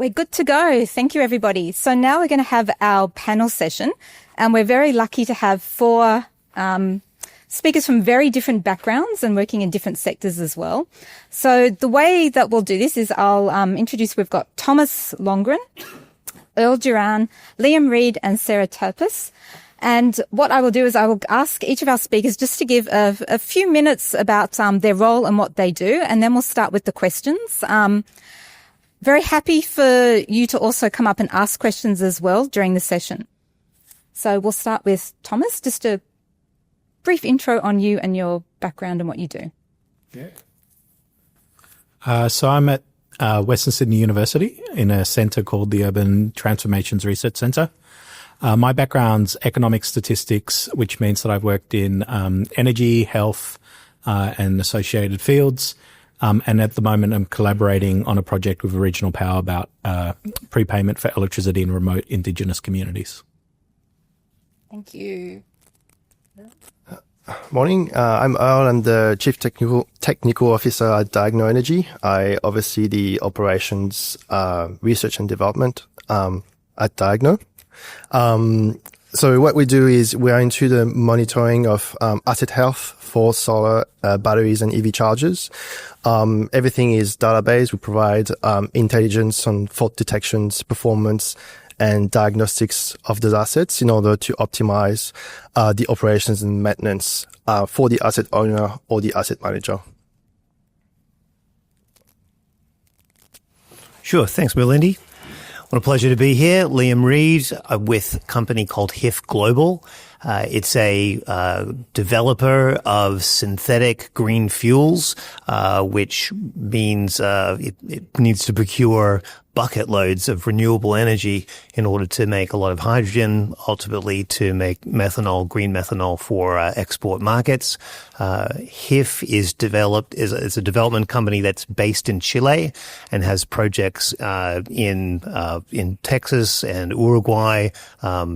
We're good to go. Thank you, everybody. So now we're going to have our panel session, and we're very lucky to have four speakers from very different backgrounds and working in different sectors as well. So the way that we'll do this is I'll introduce, we've got Thomas Longren, Earl Duran, Liam Reid, and Sarah Tapis. And what I will do is I will ask each of our speakers just to give a few minutes about their role and what they do, and then we'll start with the questions. Very happy for you to also come up and ask questions as well during the session. So we'll start with Thomas, just a brief intro on you and your background and what you do. Yeah. So I'm at Western Sydney University in a centre called the Urban Transformations Research Centre. My background's economic statistics, which means that I've worked in energy, health, and associated fields. And at the moment, I'm collaborating on a project with Regional Power about prepayment for electricity in remote Indigenous communities. Thank you. Morning. I'm Earl. I'm the Chief Technical Officer at Diagno Energy. I oversee the operations, research and development at Diagno. So what we do is we are into the monitoring of asset health for solar batteries and EV chargers. Everything is database. We provide intelligence on fault detections, performance, and diagnostics of those assets in order to optimize the operations and maintenance for the asset owner or the asset manager. Sure. Thanks, Melindy. What a pleasure to be here. Liam Reid with a company called HIF Global. It's a developer of synthetic green fuels, which means it needs to procure bucket loads of renewable energy in order to make a lot of hydrogen, ultimately to make methanol, green methanol for export markets. HIF is a development company that's based in Chile and has projects in Texas and Uruguay,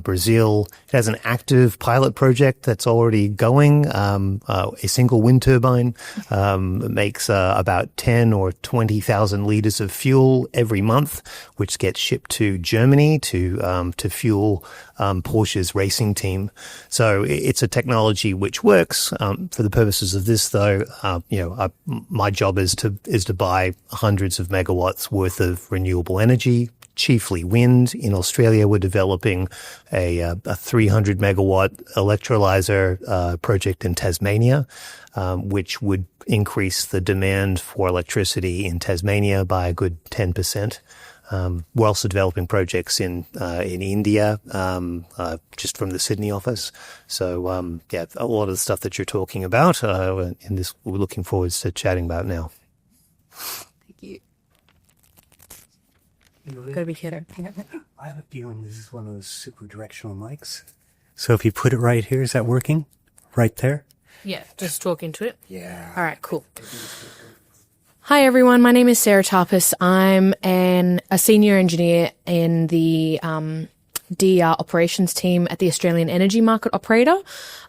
Brazil. It has an active pilot project that's already going. A single wind turbine makes about 10 or 20,000 liters of fuel every month, which gets shipped to Germany to fuel Porsche's racing team. So it's a technology which works. For the purposes of this, though, my job is to buy hundreds of megawatts worth of renewable energy, chiefly wind. In Australia, we're developing a 300 megawatt electrolyzer project in Tasmania, which would increase the demand for electricity in Tasmania by a good 10%. We're also developing projects in India, just from the Sydney office. So, a lot of the stuff that you're talking about, in this, we're looking forward to chatting about now. Thank you. Gotta be kidding. I have a feeling this is one of those super directional mics. So if you put it right here, is that working? Right there? Yeah, just talk into it. Yeah. All right, cool. Hi, everyone. My name is Sarah Tapis. I'm a senior engineer in the DER operations team at the Australian Energy Market Operator.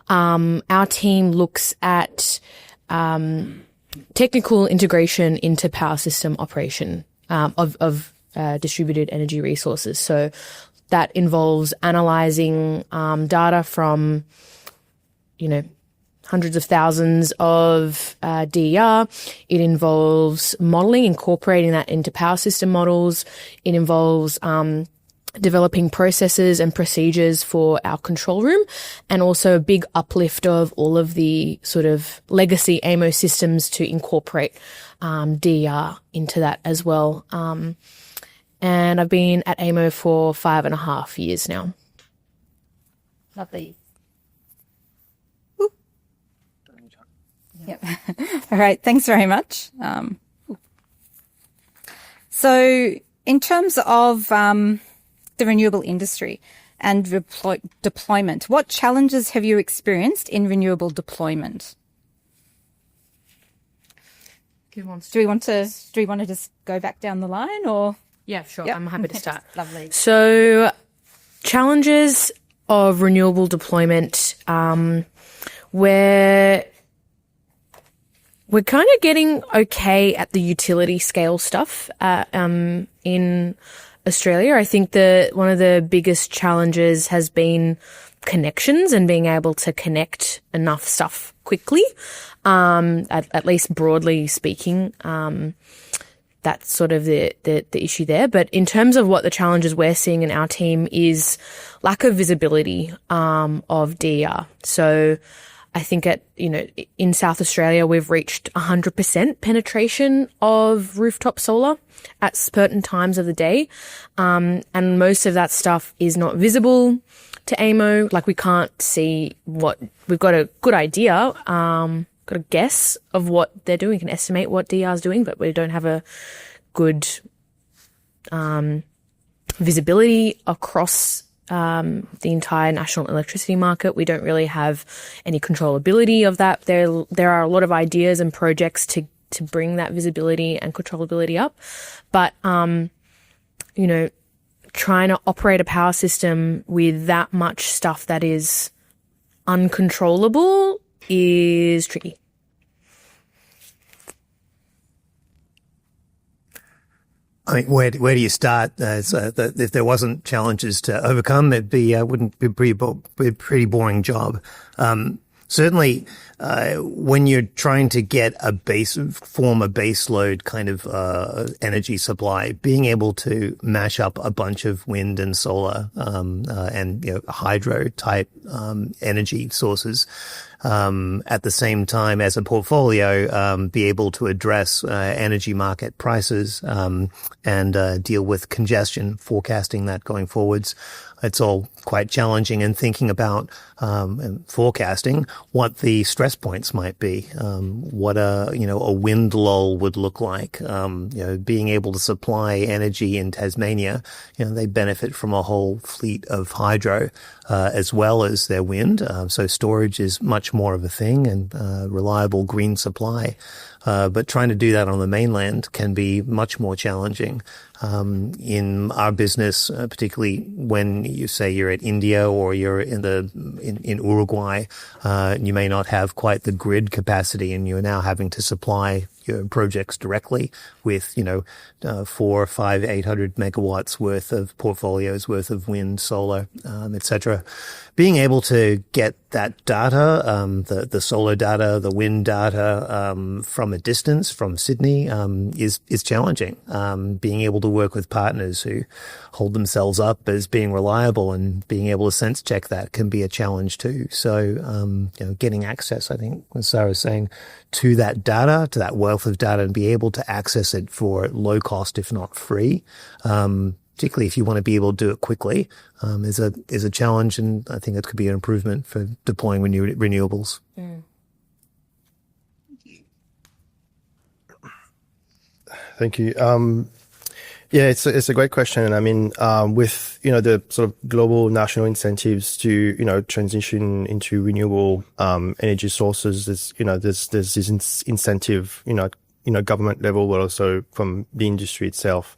Our team looks at technical integration into power system operation of distributed energy resources. So that involves analysing data from, hundreds of thousands of DER. It involves modelling, incorporating that into power system models. It involves developing processes and procedures for our control room, and also a big uplift of all of the sort of legacy AMO systems to incorporate DER into that as well. And I've been at AMO for 5.5 years now. Lovely. Yep. All right. Thanks very much. So in terms of the renewable industry and deployment, what challenges have you experienced in renewable deployment? Do we want to just go back down the line, or? Yeah, sure. Yep. I'm happy to start. Lovely. So challenges of renewable deployment, where We're kind of getting okay at the utility scale stuff in Australia. I think one of the biggest challenges has been connections and being able to connect enough stuff quickly, at least broadly speaking. That's sort of the issue there. But in terms of what the challenges we're seeing in our team is lack of visibility of DER. So I think in South Australia, we've reached 100% penetration of rooftop solar at certain times of the day. And most of that stuff is not visible to AMO. Like, we can't see we've got a good idea, got a guess of what they're doing. We can estimate what DER is doing, but we don't have a good visibility across the entire national electricity market. We don't really have any controllability of that. There are a lot of ideas and projects to bring that visibility and controllability up. But, trying to operate a power system with that much stuff that is uncontrollable is tricky. I mean, where do you start? If there wasn't challenges to overcome, it'd be wouldn't be a pretty boring job. Certainly, when you're trying to form a base load kind of energy supply, being able to mash up a bunch of wind and solar and hydro type energy sources at the same time as a portfolio, be able to address energy market prices and deal with congestion, forecasting that going forwards. It's all quite challenging, and thinking about and forecasting what the stress points might be, what a wind lull would look like. Being able to supply energy in Tasmania, they benefit from a whole fleet of hydro as well as their wind. So storage is much more of a thing, and reliable green supply. But trying to do that on the mainland can be much more challenging. In our business, particularly when you say you're at India or you're in Uruguay, you may not have quite the grid capacity, and you're now having to supply your projects directly with 4, 5, 800 megawatts worth of portfolios worth of wind, solar, etc. Being able to get that data, the solar data, the wind data, from a distance from Sydney, is challenging. Being able to work with partners who hold themselves up as being reliable and being able to sense check that can be a challenge too. So, getting access, I think, as Sarah was saying, to that data, to that wealth of data, and be able to access it for low cost, if not free, particularly if you want to be able to do it quickly, is a challenge, and I think it could be an improvement for deploying renewables. Mm. Thank you. It's a great question. And I mean, with, the sort of global national incentives to, transition into renewable, energy sources, there's this incentive, government level, but also from the industry itself,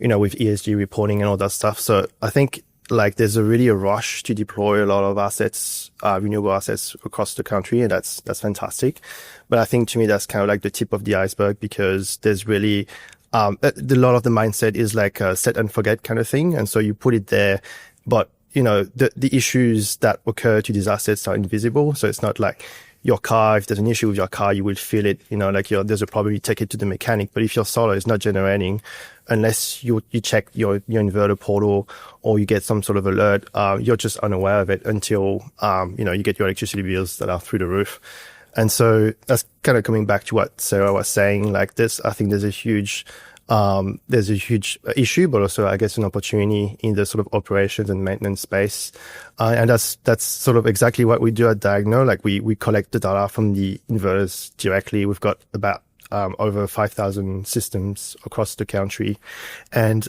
with ESG reporting and all that stuff. So I think there's really a rush to deploy a lot of assets, renewable assets across the country. And that's fantastic. But I think to me, that's kind of like the tip of the iceberg, because there's really, a lot of the mindset is like a set and forget kind of thing. And so you put it there, but the issues that occur to these assets are invisible. So it's not like your car, if there's an issue with your car, you will feel it, there's a probably take it to the mechanic. But if your solar is not generating, unless you check your inverter portal or you get some sort of alert, you're just unaware of it until, you get your electricity bills that are through the roof. And so that's kind of coming back to what Sarah was saying. I think there's a huge issue, but also I guess an opportunity in the sort of operations and maintenance space. And that's sort of exactly what we do at Diagno. We collect the data from the inverters directly. We've got about over 5,000 systems across the country. And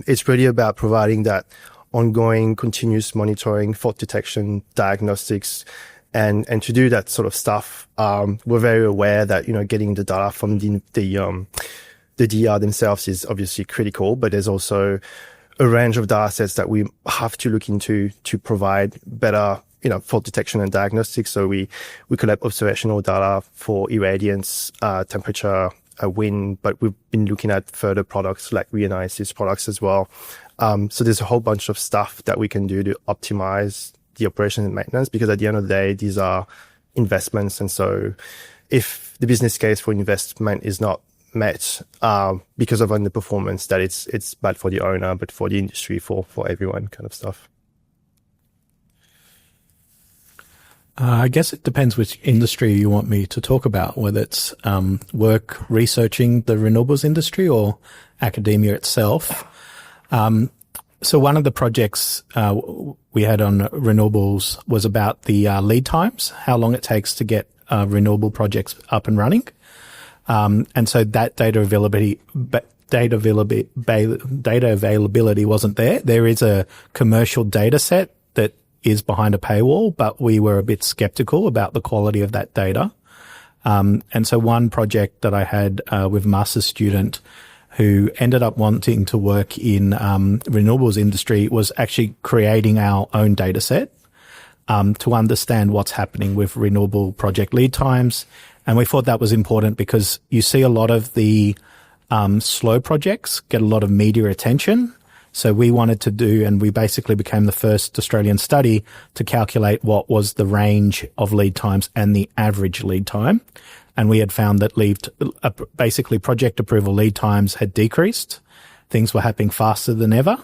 it's really about providing that ongoing continuous monitoring, fault detection, diagnostics, and to do that sort of stuff. We're very aware that, getting the data from the DR themselves is obviously critical, but there's also a range of data sets that we have to look into to provide better fault detection and diagnostics. So we collect observational data for irradiance, temperature, wind, but we've been looking at further products like reanalysis products as well. So there's a whole bunch of stuff that we can do to optimize the operation and maintenance, because at the end of the day, these are investments. And so if the business case for investment is not met because of underperformance, that it's bad for the owner, but for the industry, for everyone, kind of stuff. I guess it depends which industry you want me to talk about, whether it's work researching the renewables industry or academia itself. So one of the projects we had on renewables was about the lead times, how long it takes to get renewable projects up and running. And so that data availability wasn't there. There is a commercial data set that is behind a paywall, but we were a bit skeptical about the quality of that data. And so one project that I had with a master's student who ended up wanting to work in renewables industry was actually creating our own data set to understand what's happening with renewable project lead times. And we thought that was important because you see a lot of the slow projects get a lot of media attention. So we wanted to do, and we basically became the first Australian study to calculate what was the range of lead times and the average lead time. And we had found that basically project approval lead times had decreased. Things were happening faster than ever.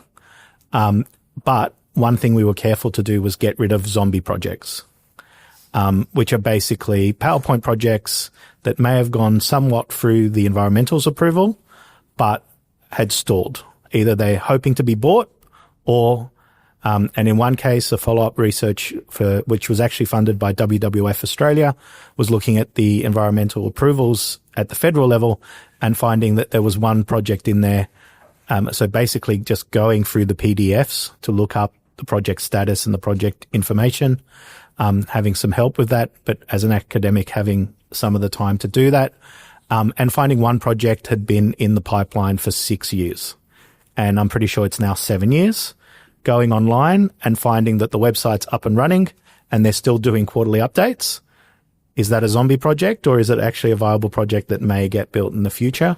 But one thing we were careful to do was get rid of zombie projects, which are basically PowerPoint projects that may have gone somewhat through the environmentals approval, but had stalled. Either they're hoping to be bought or, and in one case, a follow-up research which was actually funded by WWF Australia was looking at the environmental approvals at the federal level and finding that there was one project in there. So basically just going through the PDFs to look up the project status and the project information, having some help with that, but as an academic, having some of the time to do that, and finding one project had been in the pipeline for 6 years. And I'm pretty sure it's now 7 years, going online and finding that the website's up and running and they're still doing quarterly updates. Is that a zombie project, or is it actually a viable project that may get built in the future?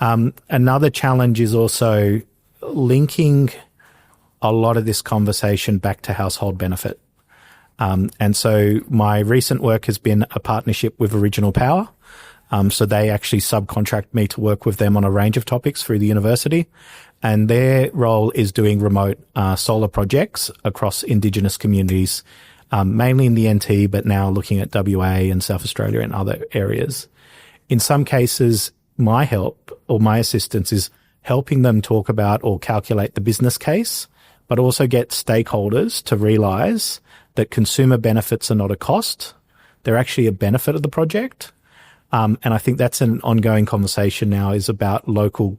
Another challenge is also linking a lot of this conversation back to household benefit. And so my recent work has been a partnership with Original Power. So they actually subcontract me to work with them on a range of topics through the university. And their role is doing remote solar projects across Indigenous communities, mainly in the NT, but now looking at WA and South Australia and other areas. In some cases, my help or my assistance is helping them talk about or calculate the business case, but also get stakeholders to realize that consumer benefits are not a cost. They're actually a benefit of the project. And I think that's an ongoing conversation now, is about local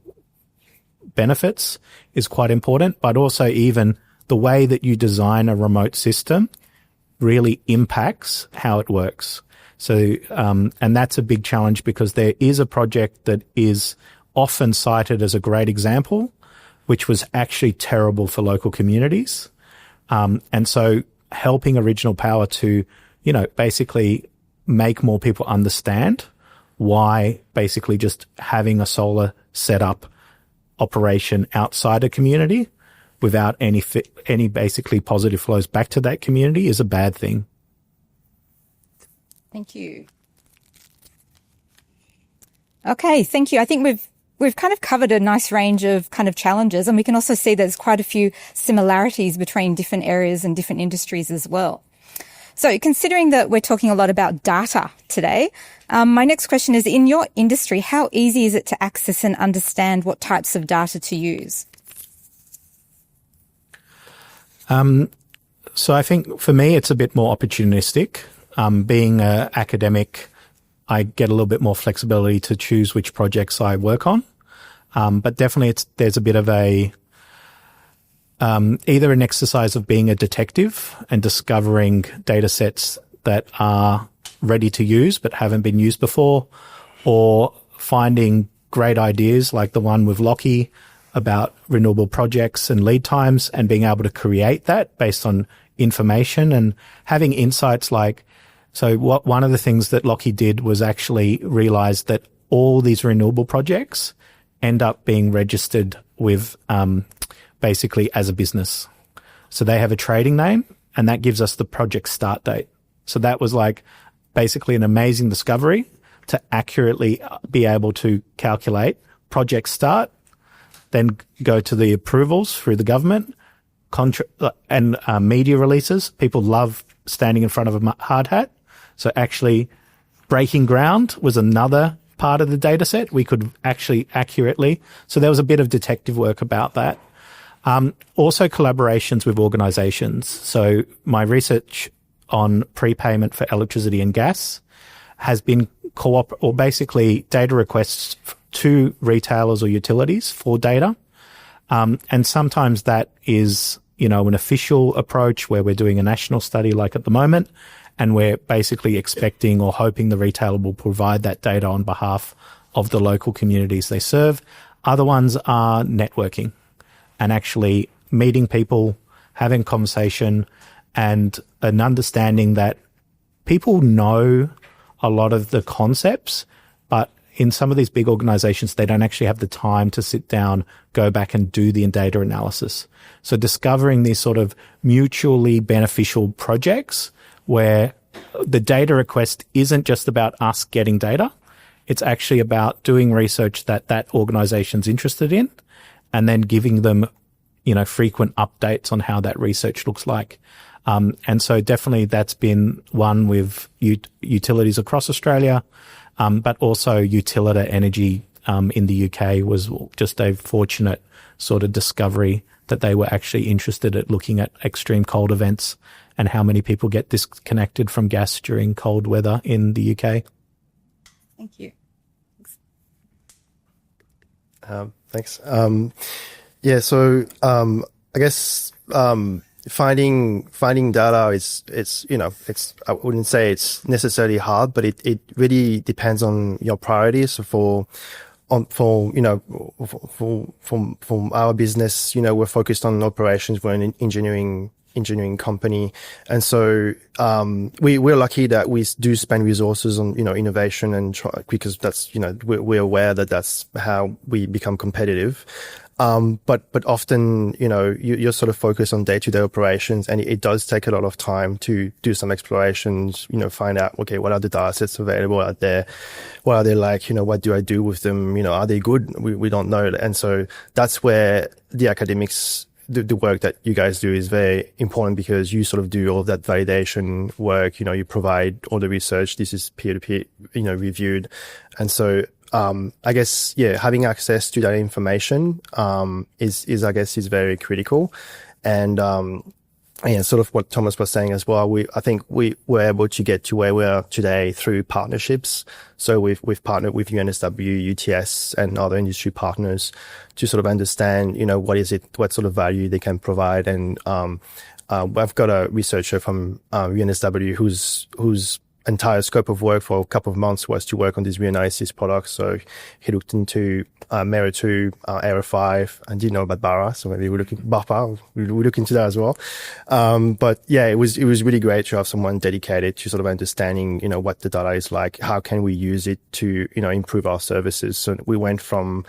benefits is quite important, but also even the way that you design a remote system really impacts how it works. So, and that's a big challenge because there is a project that is often cited as a great example, which was actually terrible for local communities. And so helping Original Power to, basically make more people understand why basically just having a solar setup operation outside a community without any basically positive flows back to that community is a bad thing. Thank you. Okay, thank you. I think we've kind of covered a nice range of kind of challenges, and we can also see there's quite a few similarities between different areas and different industries as well. So considering that we're talking a lot about data today, my next question is, in your industry, how easy is it to access and understand what types of data to use? So I think for me, it's a bit more opportunistic. Being an academic, I get a little bit more flexibility to choose which projects I work on. But definitely there's a bit of either an exercise of being a detective and discovering data sets that are ready to use but haven't been used before, or finding great ideas like the one with Lockie about renewable projects and lead times and being able to create that based on information and having insights like, so one of the things that Lockheed did was actually realize that all these renewable projects end up being registered with, basically as a business. So they have a trading name and that gives us the project start date. So that was like basically an amazing discovery to accurately be able to calculate project start, then go to the approvals through the government, and media releases. People love standing in front of a hard hat. So actually breaking ground was another part of the data set. We could actually accurately. So there was a bit of detective work about that. Also collaborations with organizations. So my research on prepayment for electricity and gas has been or basically data requests to retailers or utilities for data. And sometimes that is, an official approach where we're doing a national study like at the moment, and we're basically expecting or hoping the retailer will provide that data on behalf of the local communities they serve. Other ones are networking and actually meeting people, having conversation, and an understanding that people know a lot of the concepts, but in some of these big organizations, they don't actually have the time to sit down, go back and do the data analysis. So discovering these sort of mutually beneficial projects where the data request isn't just about us getting data. It's actually about doing research that organization's interested in and then giving them, frequent updates on how that research looks like. And so definitely that's been one with utilities across Australia, but also Utilita Energy in the UK was just a fortunate sort of discovery that they were actually interested at looking at extreme cold events and how many people get disconnected from gas during cold weather in the UK. Thank you. Thanks. So I guess finding data I wouldn't say it's necessarily hard, but it really depends on your priorities. For our business, we're focused on operations. We're an engineering company, and so we're lucky that we do spend resources on innovation and because that's we're aware that that's how we become competitive. But often, you're sort of focused on day-to-day operations, and it does take a lot of time to do some explorations, find out, okay, what are the data sets available out there? What are they like? What do I do with them? Are they good? We don't know. And so that's where the academics, the work that you guys do is very important because you sort of do all of that validation work. You provide all the research. This is peer-to-peer, reviewed. And so, I guess, having access to that information, is very critical. And, sort of what Thomas was saying as well, I think we were able to get to where we are today through partnerships. So we've partnered with UNSW, UTS and other industry partners to sort of understand, what sort of value they can provide. And, I've got a researcher from, UNSW whose entire scope of work for a couple of months was to work on these reanalysis products. So he looked into MERA 2, ERA 5, and didn't know about BARA. So maybe we'll look into that as well. But it was really great to have someone dedicated to sort of understanding, what the data is like. How can we use it to, improve our services? So we went from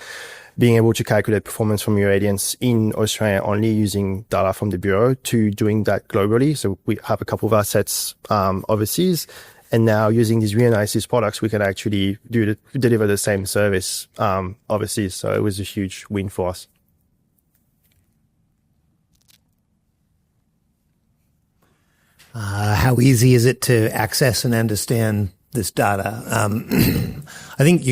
being able to calculate performance from irradiance in Australia only using data from the Bureau to doing that globally. So we have a couple of assets overseas. And now using these reanalysis products, we can actually deliver the same service overseas. So it was a huge win for us. How easy is it to access and understand this data? I think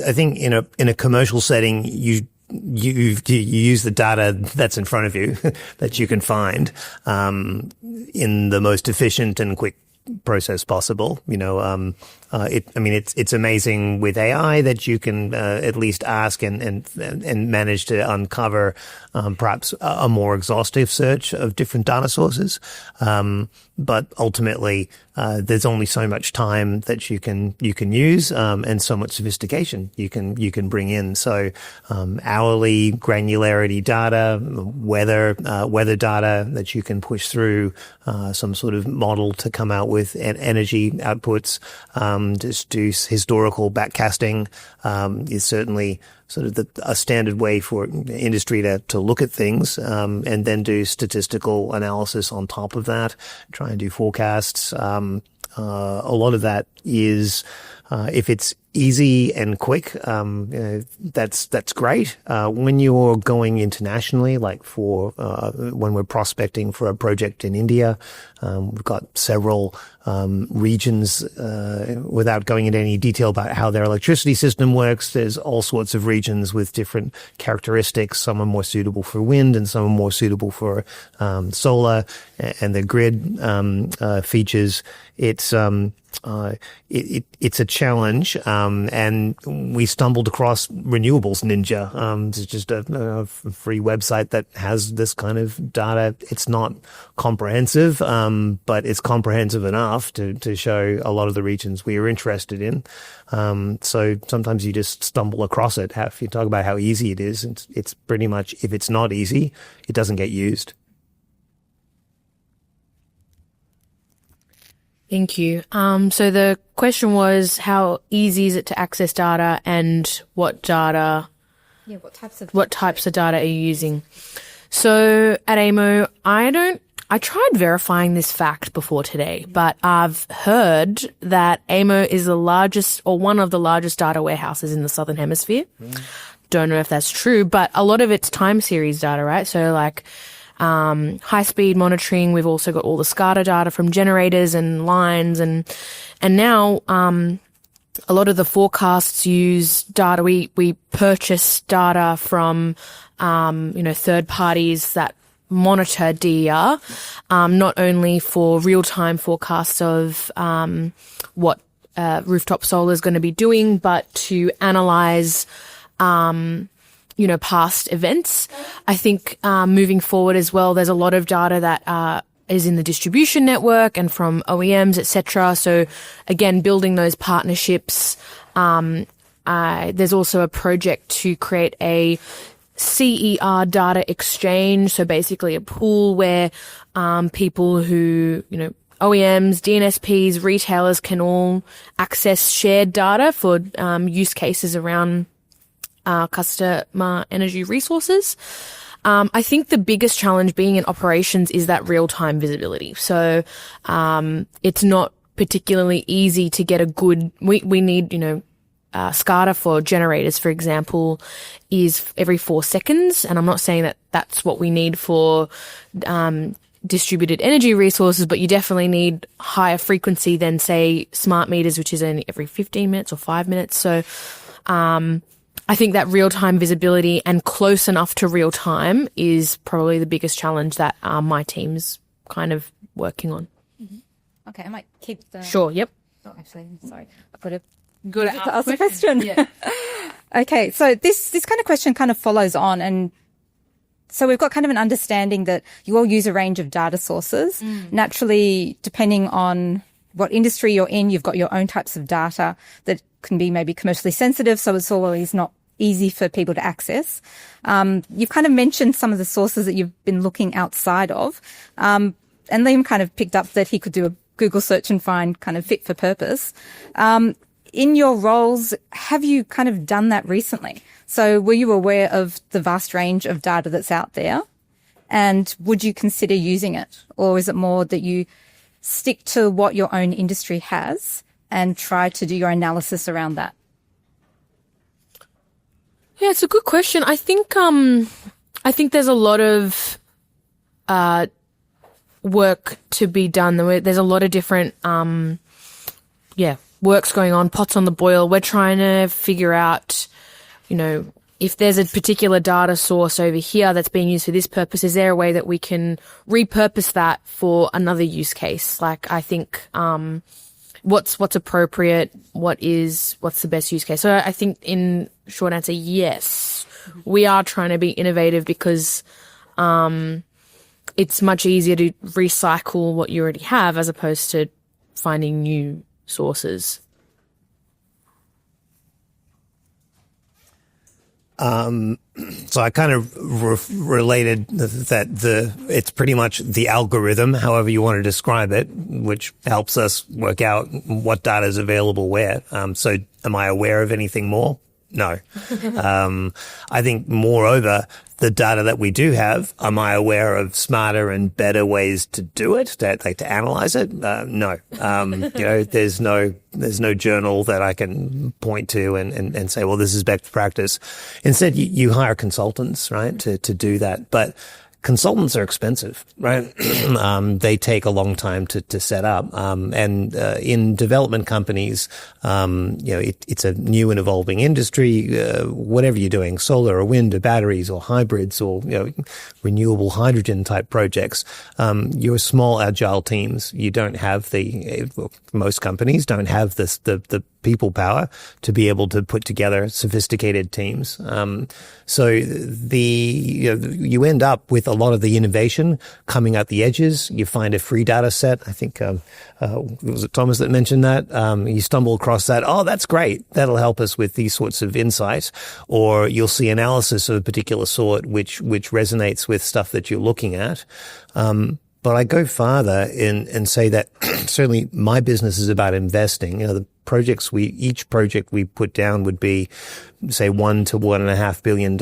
I think in a commercial setting, you use the data that's in front of you that you can find in the most efficient and quick process possible. It's amazing with AI that you can at least ask and manage to uncover perhaps a more exhaustive search of different data sources. But ultimately, there's only so much time that you can use, and so much sophistication you can bring in. So, hourly granularity data, weather data that you can push through, some sort of model to come out with energy outputs, just do historical backcasting, is certainly sort of a standard way for industry to look at things, and then do statistical analysis on top of that, try and do forecasts. A lot of that is, if it's easy and quick, that's great. When you're going internationally, like when we're prospecting for a project in India, we've got several regions, without going into any detail about how their electricity system works. There's all sorts of regions with different characteristics. Some are more suitable for wind and some are more suitable for solar and the grid features. It's a challenge, and we stumbled across Renewables Ninja. It's just a free website that has this kind of data. It's not comprehensive, but it's comprehensive enough to show a lot of the regions we are interested in. So sometimes you just stumble across it. If you talk about how easy it is, it's pretty much, if it's not easy, it doesn't get used. Thank you. So the question was, how easy is it to access data, and what types of data are you using? So at AEMO, I tried verifying this fact before today, but I've heard that AEMO is the largest, or one of the largest, data warehouses in the Southern Hemisphere. Don't know if that's true, but a lot of it's time series data, right? So like high-speed monitoring. We've also got all the SCADA data from generators and lines, and now a lot of the forecasts use data. We purchase data from third parties that monitor DER, not only for real-time forecasts of what rooftop solar is going to be doing, but to analyze past events. I think moving forward as well, there's a lot of data that is in the distribution network and from OEMs, etc. So again, building those partnerships. There's also a project to create a CER data exchange. So basically a pool where people who, OEMs, DNSPs, retailers can all access shared data for use cases around customer energy resources. I think the biggest challenge being in operations is that real-time visibility. So it's not particularly easy to get a good, we need, SCADA for generators, for example, is every 4 seconds. And I'm not saying that that's what we need for distributed energy resources, but you definitely need higher frequency than, say, smart meters, which is only every 15 minutes or 5 minutes. So I think that real-time visibility and close enough to real-time is probably the biggest challenge that my team's kind of working on. Mm-hmm. Okay, I might keep the... Sure, yep. Oh, actually, sorry. I've got to Good to ask a question. Yeah. Okay, so this kind of question kind of follows on, and so we've got kind of an understanding that you all use a range of data sources. Naturally, depending on what industry you're in, you've got your own types of data that can be maybe commercially sensitive, so it's always not easy for people to access. You've kind of mentioned some of the sources that you've been looking outside of, and Liam kind of picked up that he could do a Google search and find kind of fit for purpose. In your roles, have you kind of done that recently? So were you aware of the vast range of data that's out there? And would you consider using it? Or is it more that you stick to what your own industry has and try to do your analysis around that? Yeah, it's a good question. I think there's a lot of work to be done. There's a lot of different work's going on, pots on the boil. We're trying to figure out, if there's a particular data source over here that's being used for this purpose, is there a way that we can repurpose that for another use case? Like, I think, what's appropriate? What's the best use case? So I think in short answer, yes, we are trying to be innovative because, it's much easier to recycle what you already have as opposed to finding new sources. So I kind of related that it's pretty much the algorithm, however you want to describe it, which helps us work out what data is available where. So am I aware of anything more? No. I think moreover, the data that we do have, am I aware of smarter and better ways to do it, to analyze it? No. There's no journal that I can point to and say, well, this is best practice. Instead, you hire consultants, right, to do that. But consultants are expensive, right? They take a long time to set up. And in development companies, it's a new and evolving industry. Whatever you're doing, solar or wind or batteries or hybrids or, renewable hydrogen type projects, you're small, agile teams. You don't have most companies don't have the people power to be able to put together sophisticated teams. So you end up with a lot of the innovation coming at the edges. You find a free data set. I think, was it Thomas that mentioned that? You stumble across that. Oh, that's great. That'll help us with these sorts of insights. Or you'll see analysis of a particular sort, which resonates with stuff that you're looking at. But I go farther and say that certainly my business is about investing. Each project we put down would be, say, $1 to $1.5 billion.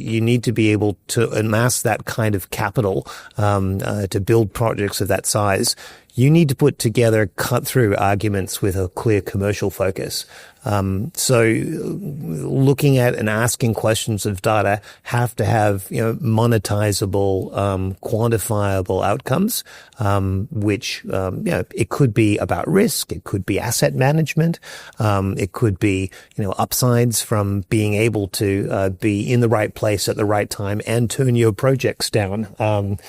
You need to be able to amass that kind of capital, to build projects of that size. You need to put together cut-through arguments with a clear commercial focus. So looking at and asking questions of data have to have, monetizable, quantifiable outcomes, which, it could be about risk. It could be asset management. It could be, upsides from being able to, be in the right place at the right time and turn your projects down, a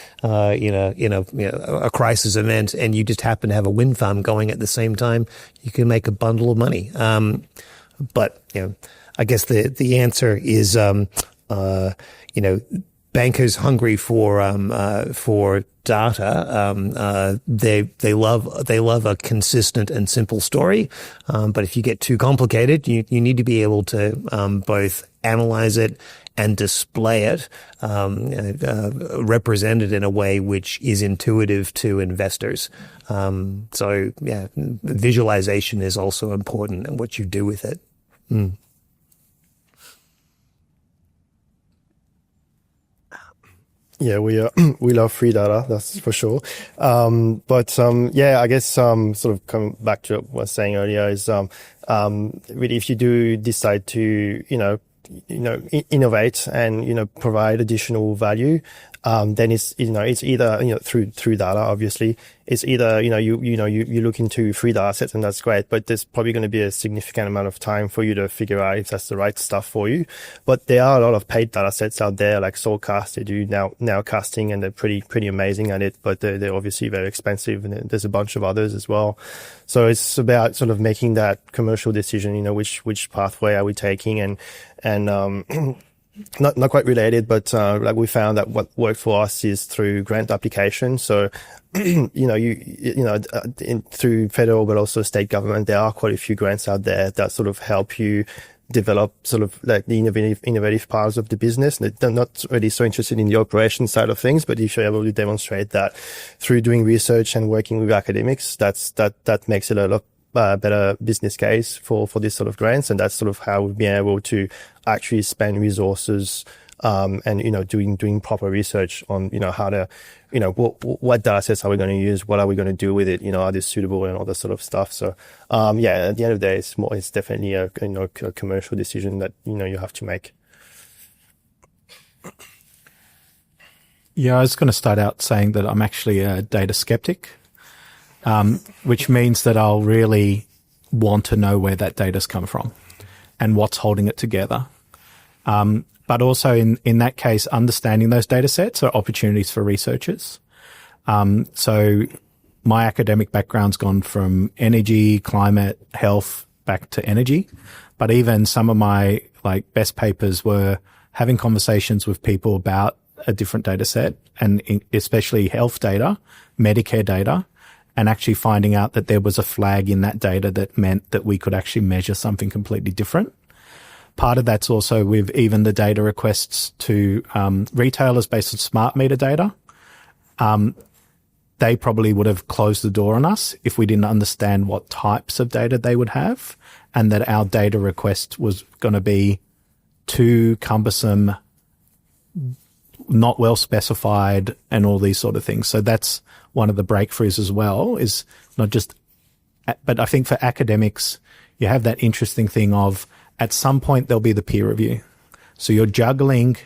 crisis event, and you just happen to have a wind farm going at the same time. You can make a bundle of money. But, I guess the answer is, bankers hungry for data. They love a consistent and simple story. But if you get too complicated, you need to be able to, both analyze it and display it, represented in a way which is intuitive to investors. So visualization is also important and what you do with it. Yeah, we love free data, that's for sure. I guess, sort of coming back to what I was saying earlier is, really, if you do decide to, innovate and, provide additional value, then it's either, through data, obviously, it's either, you look into free data sets and that's great, but there's probably going to be a significant amount of time for you to figure out if that's the right stuff for you. But there are a lot of paid data sets out there, like Soulcast. They do nowcasting and they're pretty amazing at it, but they're obviously very expensive, and there's a bunch of others as well. So it's about sort of making that commercial decision, which pathway are we taking, and not quite related, but like we found that what worked for us is through grant application. So through federal but also state government, there are quite a few grants out there that sort of help you develop sort of like the innovative parts of the business. They're not really so interested in the operation side of things, but if you're able to demonstrate that through doing research and working with academics, that makes it a lot better business case for this sort of grants. And that's sort of how we've been able to actually spend resources, and, doing proper research on, how to, what data sets are we going to use? What are we going to do with it? Are they suitable and all that sort of stuff? So, at the end of the day, it's definitely a commercial decision that, you have to make. Yeah, I was going to start out saying that I'm actually a data skeptic, which means that I'll really want to know where that data's come from and what's holding it together. But also in that case, understanding those data sets are opportunities for researchers. So my academic background's gone from energy, climate, health back to energy. But even some of my best papers were having conversations with people about a different data set, and especially health data, Medicare data, and actually finding out that there was a flag in that data that meant that we could actually measure something completely different. Part of that's also with even the data requests to retailers based on smart meter data. They probably would have closed the door on us if we didn't understand what types of data they would have, and that our data request was going to be too cumbersome, not well specified, and all these sort of things. So that's one of the breakthroughs as well, is not just, but I think for academics, you have that interesting thing of at some point there'll be the peer review. So you're juggling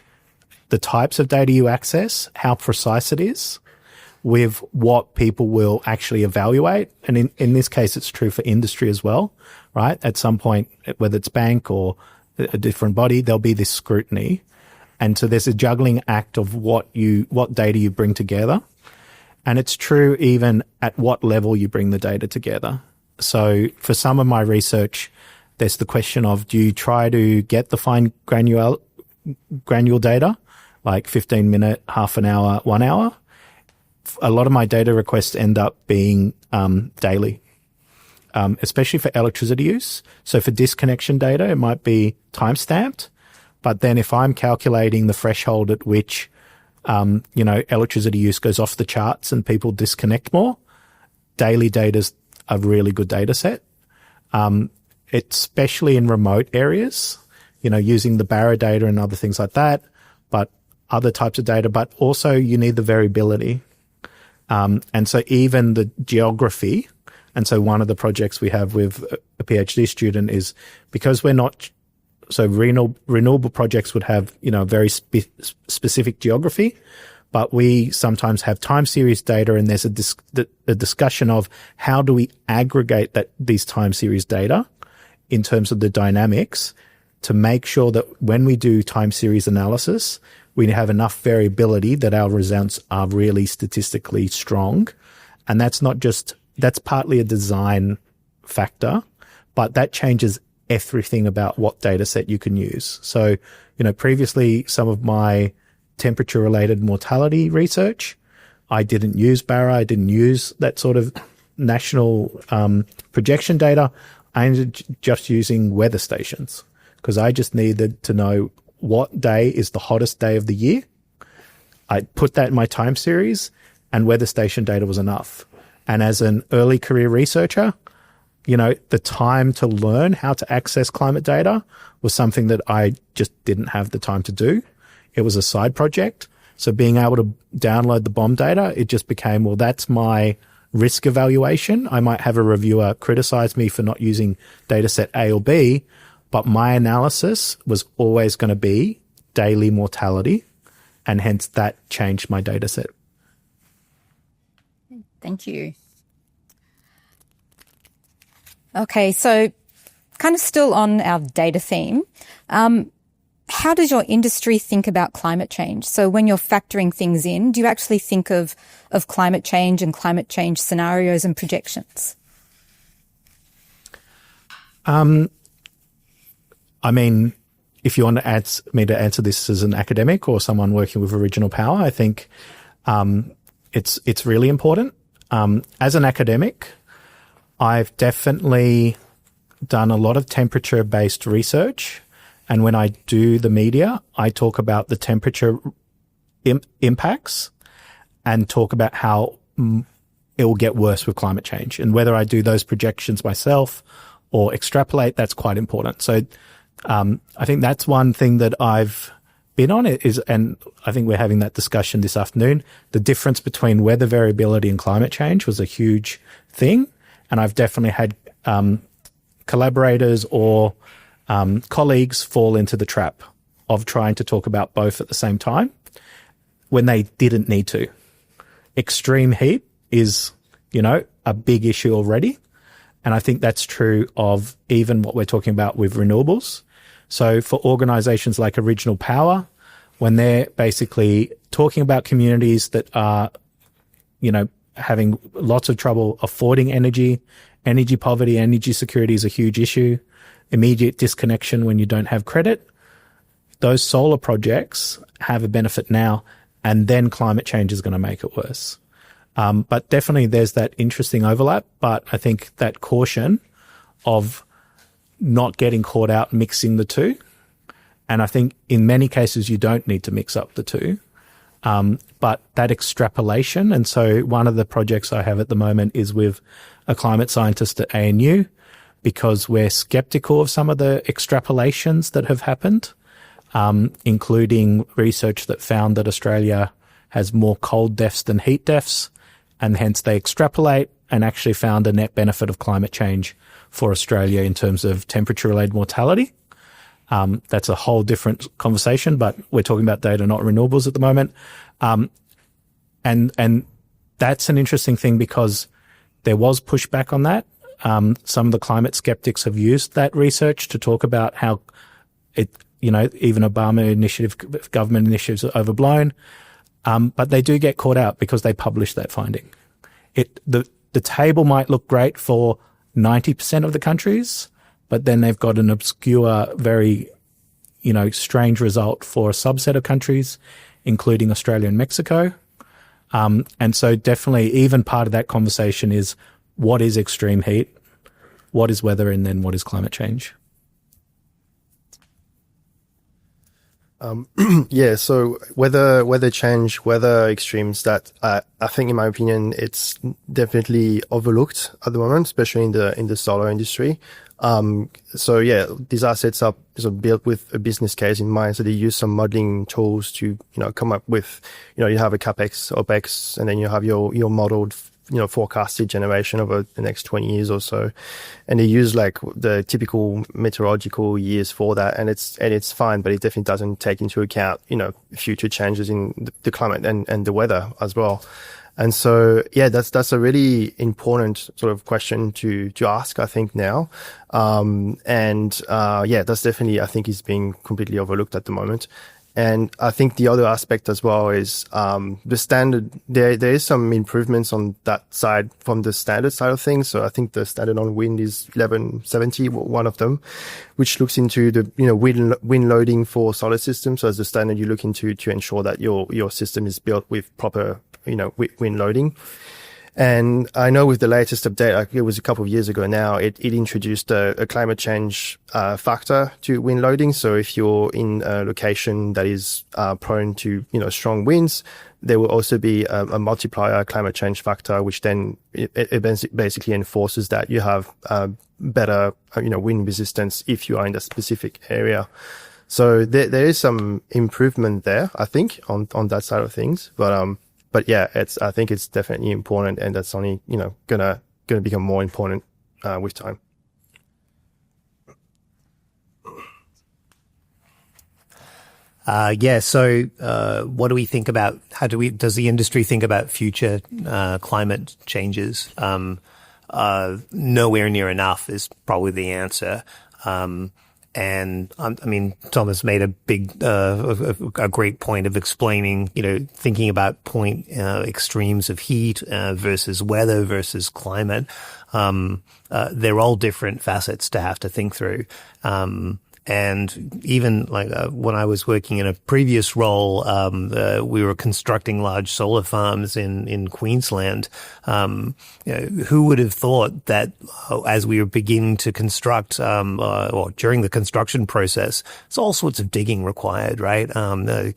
the types of data you access, how precise it is, with what people will actually evaluate. And in this case, it's true for industry as well, right? At some point, whether it's bank or a different body, there'll be this scrutiny. And so there's a juggling act of what data you bring together. And it's true even at what level you bring the data together. So for some of my research, there's the question of, do you try to get the fine granule data, like 15-minute, half an hour, 1 hour? A lot of my data requests end up being daily, especially for electricity use. So for disconnection data, it might be time-stamped. But then if I'm calculating the threshold at which, electricity use goes off the charts and people disconnect more, daily data's a really good data set. Especially in remote areas, using the Barra data and other things like that, but other types of data, but also you need the variability. And so even the geography, and so one of the projects we have with a PhD student is, because we're not, so renewable projects would have, very specific geography, but we sometimes have time series data, and there's a discussion of how do we aggregate these time series data in terms of the dynamics to make sure that when we do time series analysis, we have enough variability that our results are really statistically strong. And that's partly a design factor, but that changes everything about what data set you can use. So, previously some of my temperature related mortality research, I didn't use Barra, I didn't use that sort of national projection data. I ended just using weather stations because I just needed to know what day is the hottest day of the year. I put that in my time series, and weather station data was enough. And as an early career researcher, the time to learn how to access climate data was something that I just didn't have the time to do. It was a side project. So being able to download the BOM data, it just became, well, that's my risk evaluation. I might have a reviewer criticize me for not using data set A or B, but my analysis was always going to be daily mortality, and hence that changed my data set. Thank you. Okay, so kind of still on our data theme, how does your industry think about climate change? So when you're factoring things in, do you actually think of climate change and climate change scenarios and projections? I mean, if you want me to answer this as an academic or someone working with original power, I think it's really important. As an academic, I've definitely done a lot of temperature-based research. And when I do the media, I talk about the temperature impacts and talk about how it will get worse with climate change. And whether I do those projections myself or extrapolate, that's quite important. So I think that's one thing that I've been on and I think we're having that discussion this afternoon. The difference between weather variability and climate change was a huge thing. And I've definitely had collaborators or colleagues fall into the trap of trying to talk about both at the same time when they didn't need to. Extreme heat is, a big issue already. And I think that's true of even what we're talking about with renewables. So for organizations like Original Power, when they're basically talking about communities that are, having lots of trouble affording energy poverty, energy security is a huge issue, immediate disconnection when you don't have credit, those solar projects have a benefit now, and then climate change is going to make it worse. But definitely there's that interesting overlap, but I think that caution of not getting caught out mixing the two. And I think in many cases you don't need to mix up the two. But that extrapolation, and so one of the projects I have at the moment is with a climate scientist at ANU, because we're skeptical of some of the extrapolations that have happened, including research that found that Australia has more cold deaths than heat deaths, and hence they extrapolate and actually found a net benefit of climate change for Australia in terms of temperature-related mortality. That's a whole different conversation, but we're talking about data, not renewables at the moment. And that's an interesting thing because there was pushback on that. Some of the climate skeptics have used that research to talk about how it, even Obama government initiatives are overblown. But they do get caught out because they publish that finding. The table might look great for 90% of the countries, but then they've got an obscure, very, strange result for a subset of countries, including Australia and Mexico. And so definitely even part of that conversation is what is extreme heat, what is weather, and then what is climate change? So weather change, weather extremes, that I think in my opinion, it's definitely overlooked at the moment, especially in the solar industry. These assets are built with a business case in mind. So they use some modeling tools to, come up with, you have a CapEx, OpEx, and then you have your modeled, forecasted generation over the next 20 years or so. And they use like the typical meteorological years for that. And it's fine, but it definitely doesn't take into account, future changes in the climate and the weather as well. And so, that's a really important sort of question to ask, I think now. That's definitely, I think, is being completely overlooked at the moment. And I think the other aspect as well is, the standard, there is some improvements on that side from the standard side of things. So I think the standard on wind is 1170, one of them, which looks into the, wind loading for solar systems. So as the standard, you look into to ensure that your system is built with proper, wind loading. And I know with the latest update, like it was a couple of years ago now, it introduced a climate change factor to wind loading. So if you're in a location that is prone to, strong winds, there will also be a multiplier climate change factor, which then it basically enforces that you have better, wind resistance if you are in a specific area. So there is some improvement there, I think, on that side of things. But I think it's definitely important, and that's only, gonna become more important, with time. What do we think about, does the industry think about future, climate changes? Nowhere near enough is probably the answer. Thomas made a great point of explaining, thinking about extremes of heat, versus weather versus climate. They're all different facets to have to think through. And even when I was working in a previous role, we were constructing large solar farms in Queensland. Who would have thought that as we were beginning to construct, or during the construction process, there's all sorts of digging required, right?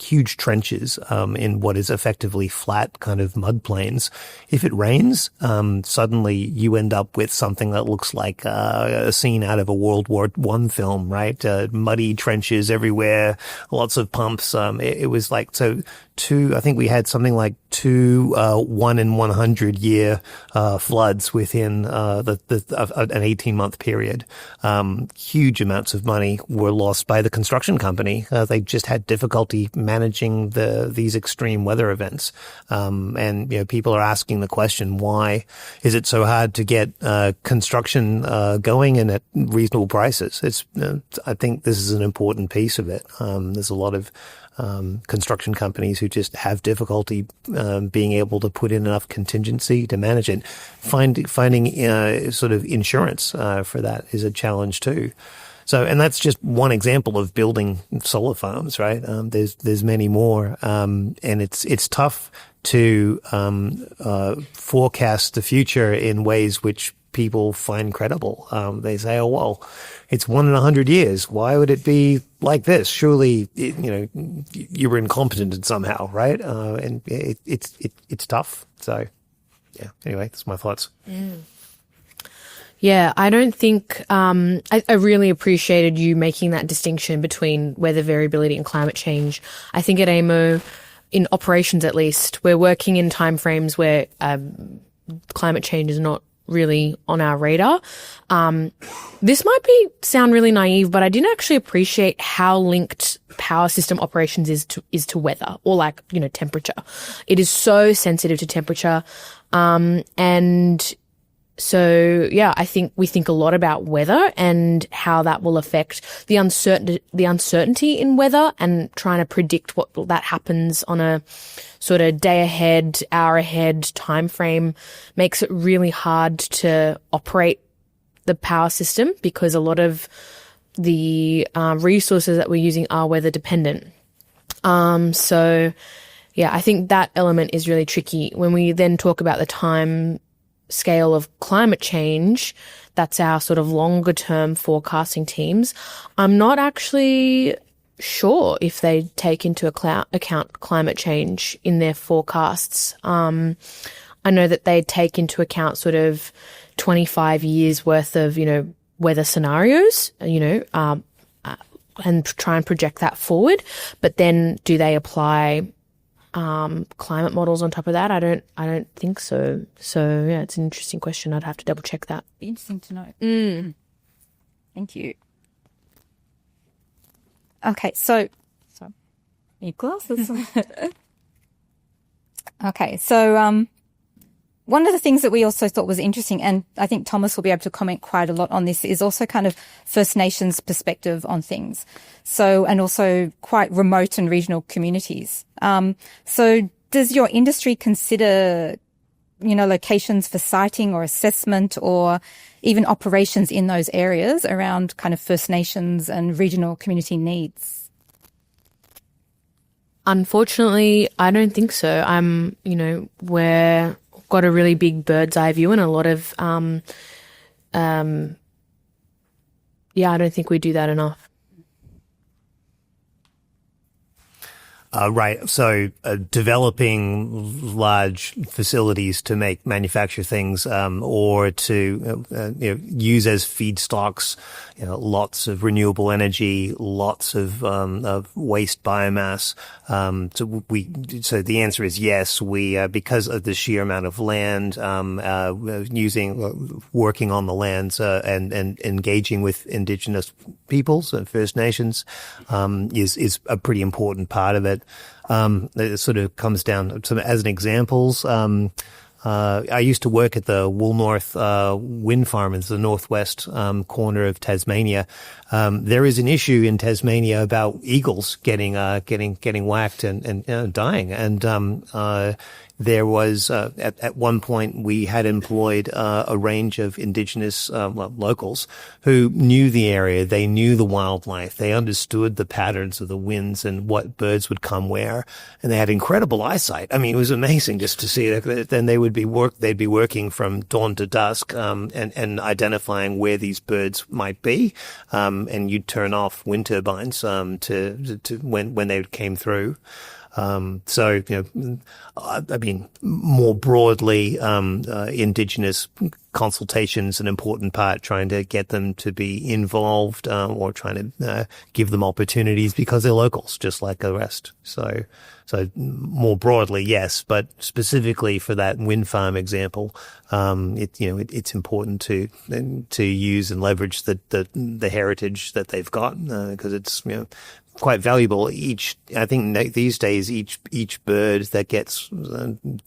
Huge trenches, in what is effectively flat kind of mud plains. If it rains, suddenly you end up with something that looks like a scene out of a World War I film, right? Muddy trenches everywhere, lots of pumps. It was like, so I think we had something like two 1 in 100 year floods within an 18-month period. Huge amounts of money were lost by the construction company. They just had difficulty managing these extreme weather events. And people are asking the question, why is it so hard to get construction going and at reasonable prices? I think this is an important piece of it. There's a lot of construction companies who just have difficulty being able to put in enough contingency to manage it. Finding sort of insurance for that is a challenge too. So, and that's just one example of building solar farms, right? There's many more, and it's tough to forecast the future in ways which people find credible. They say, "Oh well, it's 1 in 100 years. Why would it be like this? Surely, you were incompetent in somehow, right?" And it's tough. So, yeah. Anyway, that's my thoughts. Yeah, I don't think I really appreciated you making that distinction between weather variability and climate change. I think at AMO, in operations at least, we're working in timeframes where climate change is not really on our radar. This might sound really naive, but I didn't actually appreciate how linked power system operations is to weather or temperature. It is so sensitive to temperature. And so, yeah, I think we think a lot about weather and how that will affect the uncertainty in weather, and trying to predict what that happens on a sort of day ahead, hour ahead time frame makes it really hard to operate the power system, because a lot of the resources that we're using are weather dependent. So, yeah, I think that element is really tricky. When we then talk about the time scale of climate change, that's our sort of longer term forecasting teams, I'm not actually sure if they take into account climate change in their forecasts. I know that they take into account sort of 25 years worth of, weather scenarios, and try and project that forward. But then do they apply climate models on top of that? I don't think so. So yeah, it's an interesting question. I'd have to double check that. Be interesting to know. Thank you. Okay, so your glasses. Okay, so one of the things that we also thought was interesting, and I think Thomas will be able to comment quite a lot on this, is also kind of First Nations perspective on things. So, and also quite remote and regional communities. So does your industry consider, locations for siting or assessment, or even operations in those areas around kind of First Nations and regional community needs? Unfortunately, I don't think so. We're got a really big bird's eye view, and a lot of, I don't think we do that enough. Right. So developing large facilities to manufacture things, or to use as feedstocks, lots of renewable energy, lots of waste biomass. So the answer is yes. We because of the sheer amount of land, working on the lands, and engaging with Indigenous peoples and First Nations, is a pretty important part of it. It sort of comes down to, as an examples, I used to work at the Woolnorth wind farm in the northwest corner of Tasmania. There is an issue in Tasmania about eagles getting whacked and dying. And there was at one point we had employed a range of Indigenous locals who knew the area. They knew the wildlife. They understood the patterns of the winds and what birds would come where, and they had incredible eyesight. I mean, it was amazing just to see that. Then they'd be working from dawn to dusk, and identifying where these birds might be, and you'd turn off wind turbines to when they came through. So, I mean, more broadly, Indigenous consultation's an important part, trying to get them to be involved, or trying to give them opportunities because they're locals, just like the rest. So more broadly, yes, but specifically for that wind farm example, it's important to use and leverage the heritage that they've got, because it's, quite valuable. I think these days, each bird that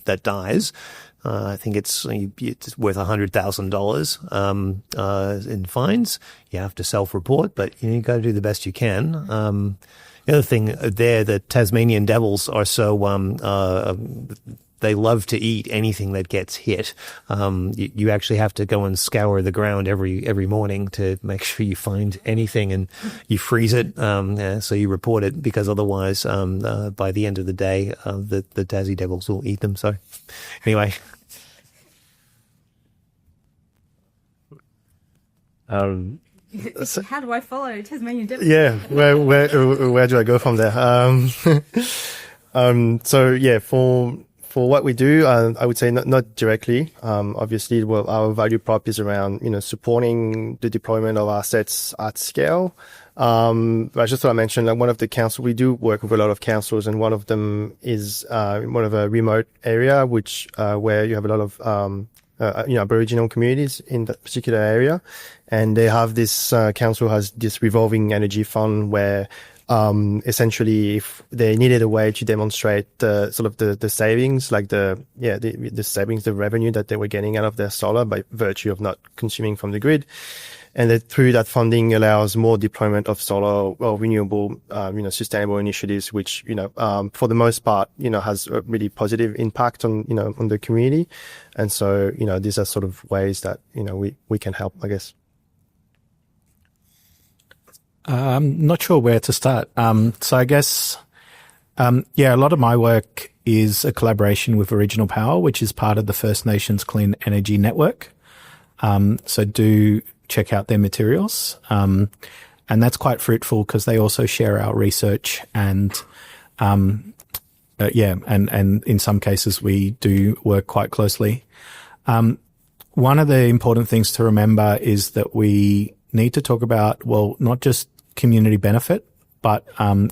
that dies, I think it's worth $100,000 in fines. You have to self-report, but you got to do the best you can. The other thing there, the Tasmanian devils are so they love to eat anything that gets hit. You actually have to go and scour the ground every morning to make sure you find anything, and you freeze it, so you report it, because otherwise, by the end of the day, the Tassie devils will eat them. So, anyway. How do I follow Tasmanian devils? Yeah, where do I go from there? So yeah, for what we do, I would say not directly. Obviously, our value prop is around, supporting the deployment of assets at scale. But I just thought I mentioned, like, one of the councils, we do work with a lot of councils, and one of them is one of a remote area, which where you have a lot of Aboriginal communities in that particular area, and they have this council has this revolving energy fund where essentially, if they needed a way to demonstrate the savings, like the savings, the revenue that they were getting out of their solar by virtue of not consuming from the grid, and that through that funding allows more deployment of solar or renewable, sustainable initiatives, which, for the most part, has a really positive impact on, on the community. And so, these are sort of ways that, we can help, I guess. I'm not sure where to start. So I guess, a lot of my work is a collaboration with Original Power, which is part of the First Nations Clean Energy Network. So do check out their materials. And that's quite fruitful because they also share our research, and, and in some cases we do work quite closely. One of the important things to remember is that we need to talk about, not just community benefit, but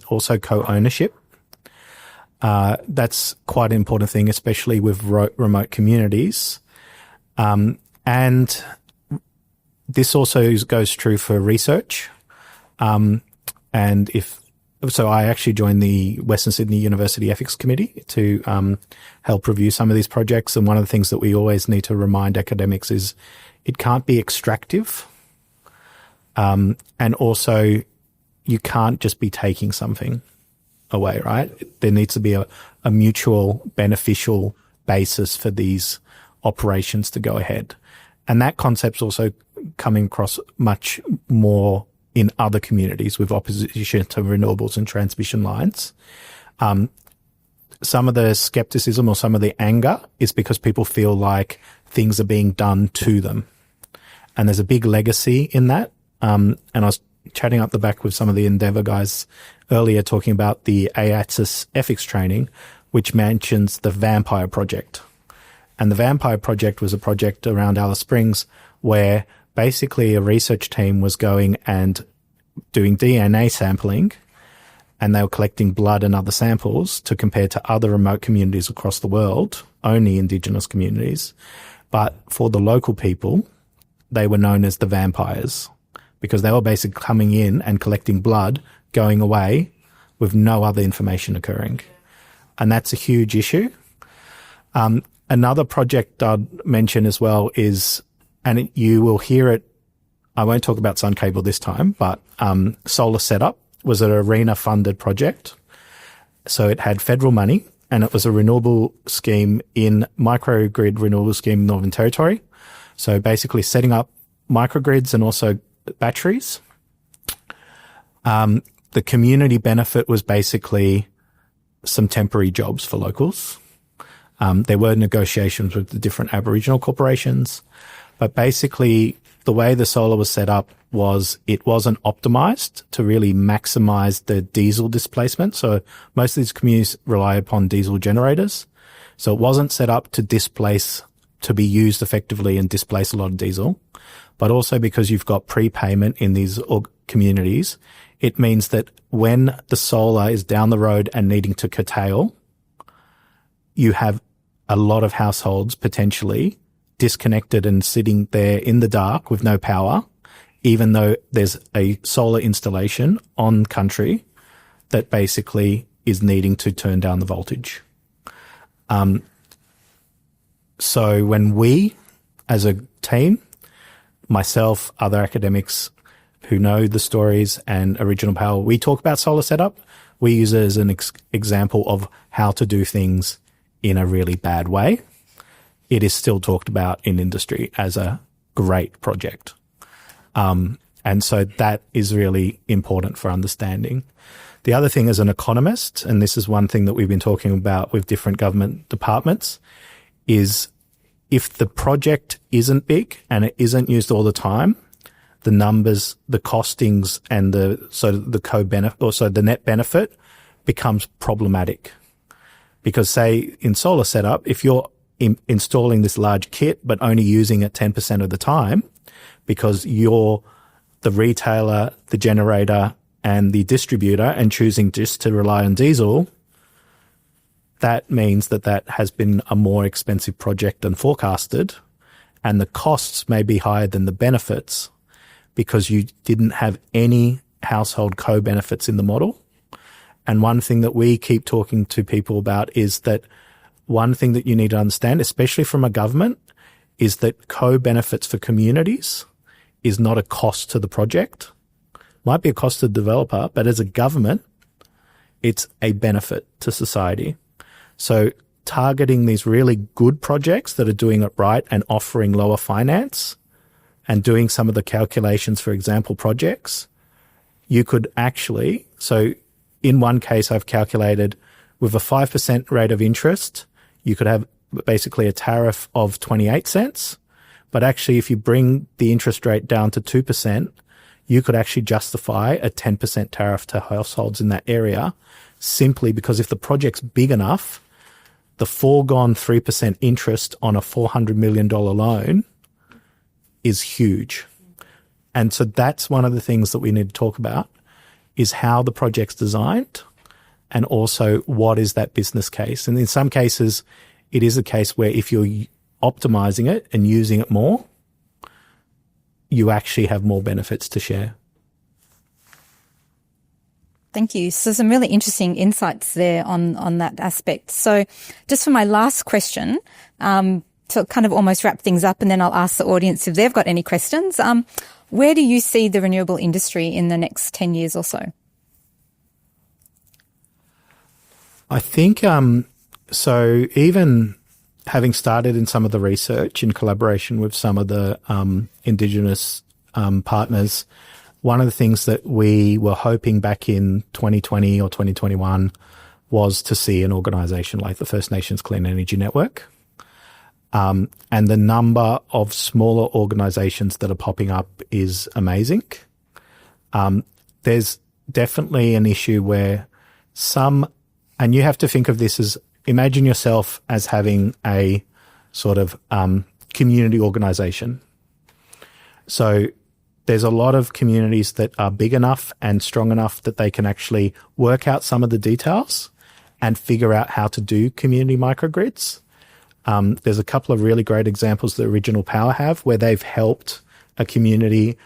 also co-ownership. That's quite an important thing, especially with remote communities. And this also goes true for research. And I actually joined the Western Sydney University Ethics Committee to help review some of these projects. And one of the things that we always need to remind academics is it can't be extractive. And also, you can't just be taking something away, right? There needs to be a mutual beneficial basis for these operations to go ahead. And that concept's also coming across much more in other communities with opposition to renewables and transmission lines. Some of the skepticism or some of the anger is because people feel like things are being done to them. And there's a big legacy in that. And I was chatting up the back with some of the Endeavour guys earlier, talking about the AATSIS ethics training, which mentions the Vampire Project. And the Vampire Project was a project around Alice Springs where basically a research team was going and doing DNA sampling, and they were collecting blood and other samples to compare to other remote communities across the world, only Indigenous communities. But for the local people, they were known as the vampires, because they were basically coming in and collecting blood, going away with no other information occurring. And that's a huge issue. Another project I'd mention as well is, and you will hear it, I won't talk about Sun Cable this time, but Solar Setup was an ARENA-funded project. So it had federal money, and it was a renewable scheme in microgrid renewable scheme in Northern Territory. So basically setting up microgrids and also batteries. The community benefit was basically some temporary jobs for locals. There were negotiations with the different Aboriginal corporations, but basically the way the solar was set up was it wasn't optimized to really maximize the diesel displacement. So most of these communities rely upon diesel generators. So it wasn't set up to to be used effectively and displace a lot of diesel. But also because you've got prepayment in these communities, it means that when the solar is down the road and needing to curtail, you have a lot of households potentially disconnected and sitting there in the dark with no power, even though there's a solar installation on country that basically is needing to turn down the voltage. So when we, as a team, myself, other academics who know the stories and Original Power, we talk about solar setup, we use it as an example of how to do things in a really bad way. It is still talked about in industry as a great project. And so that is really important for understanding. The other thing as an economist, and this is one thing that we've been talking about with different government departments, is if the project isn't big and it isn't used all the time, the numbers, the costings, and the net benefit becomes problematic. Because say in solar setup, if you're installing this large kit but only using it 10% of the time because you're the retailer, the generator, and the distributor and choosing just to rely on diesel, that means that that has been a more expensive project than forecasted, and the costs may be higher than the benefits because you didn't have any household co-benefits in the model. And one thing that we keep talking to people about is that one thing that you need to understand, especially from a government, is that co-benefits for communities is not a cost to the project. Might be a cost to the developer, but as a government, it's a benefit to society. So targeting these really good projects that are doing it right and offering lower finance and doing some of the calculations for example projects, you could actually, so in one case I've calculated with a 5% rate of interest, you could have basically a tariff of 28 cents. But actually if you bring the interest rate down to 2%, you could actually justify a 10% tariff to households in that area simply because if the project's big enough, the foregone 3% interest on a $400 million loan is huge. And so that's one of the things that we need to talk about is how the project's designed and also what is that business case. And in some cases, it is a case where if you're optimizing it and using it more, you actually have more benefits to share. Thank you. So some really interesting insights there on that aspect. So just for my last question, to kind of almost wrap things up, and then I'll ask the audience if they've got any questions. Where do you see the renewable industry in the next 10 years or so? I think, so even having started in some of the research in collaboration with some of the Indigenous partners, one of the things that we were hoping back in 2020 or 2021 was to see an organisation like the First Nations Clean Energy Network. And the number of smaller organisations that are popping up is amazing. There's definitely an issue where and you have to think of this as, imagine yourself as having a sort of community organisation. So there's a lot of communities that are big enough and strong enough that they can actually work out some of the details and figure out how to do community microgrids. There's a couple of really great examples that Original Power have where they've helped a community,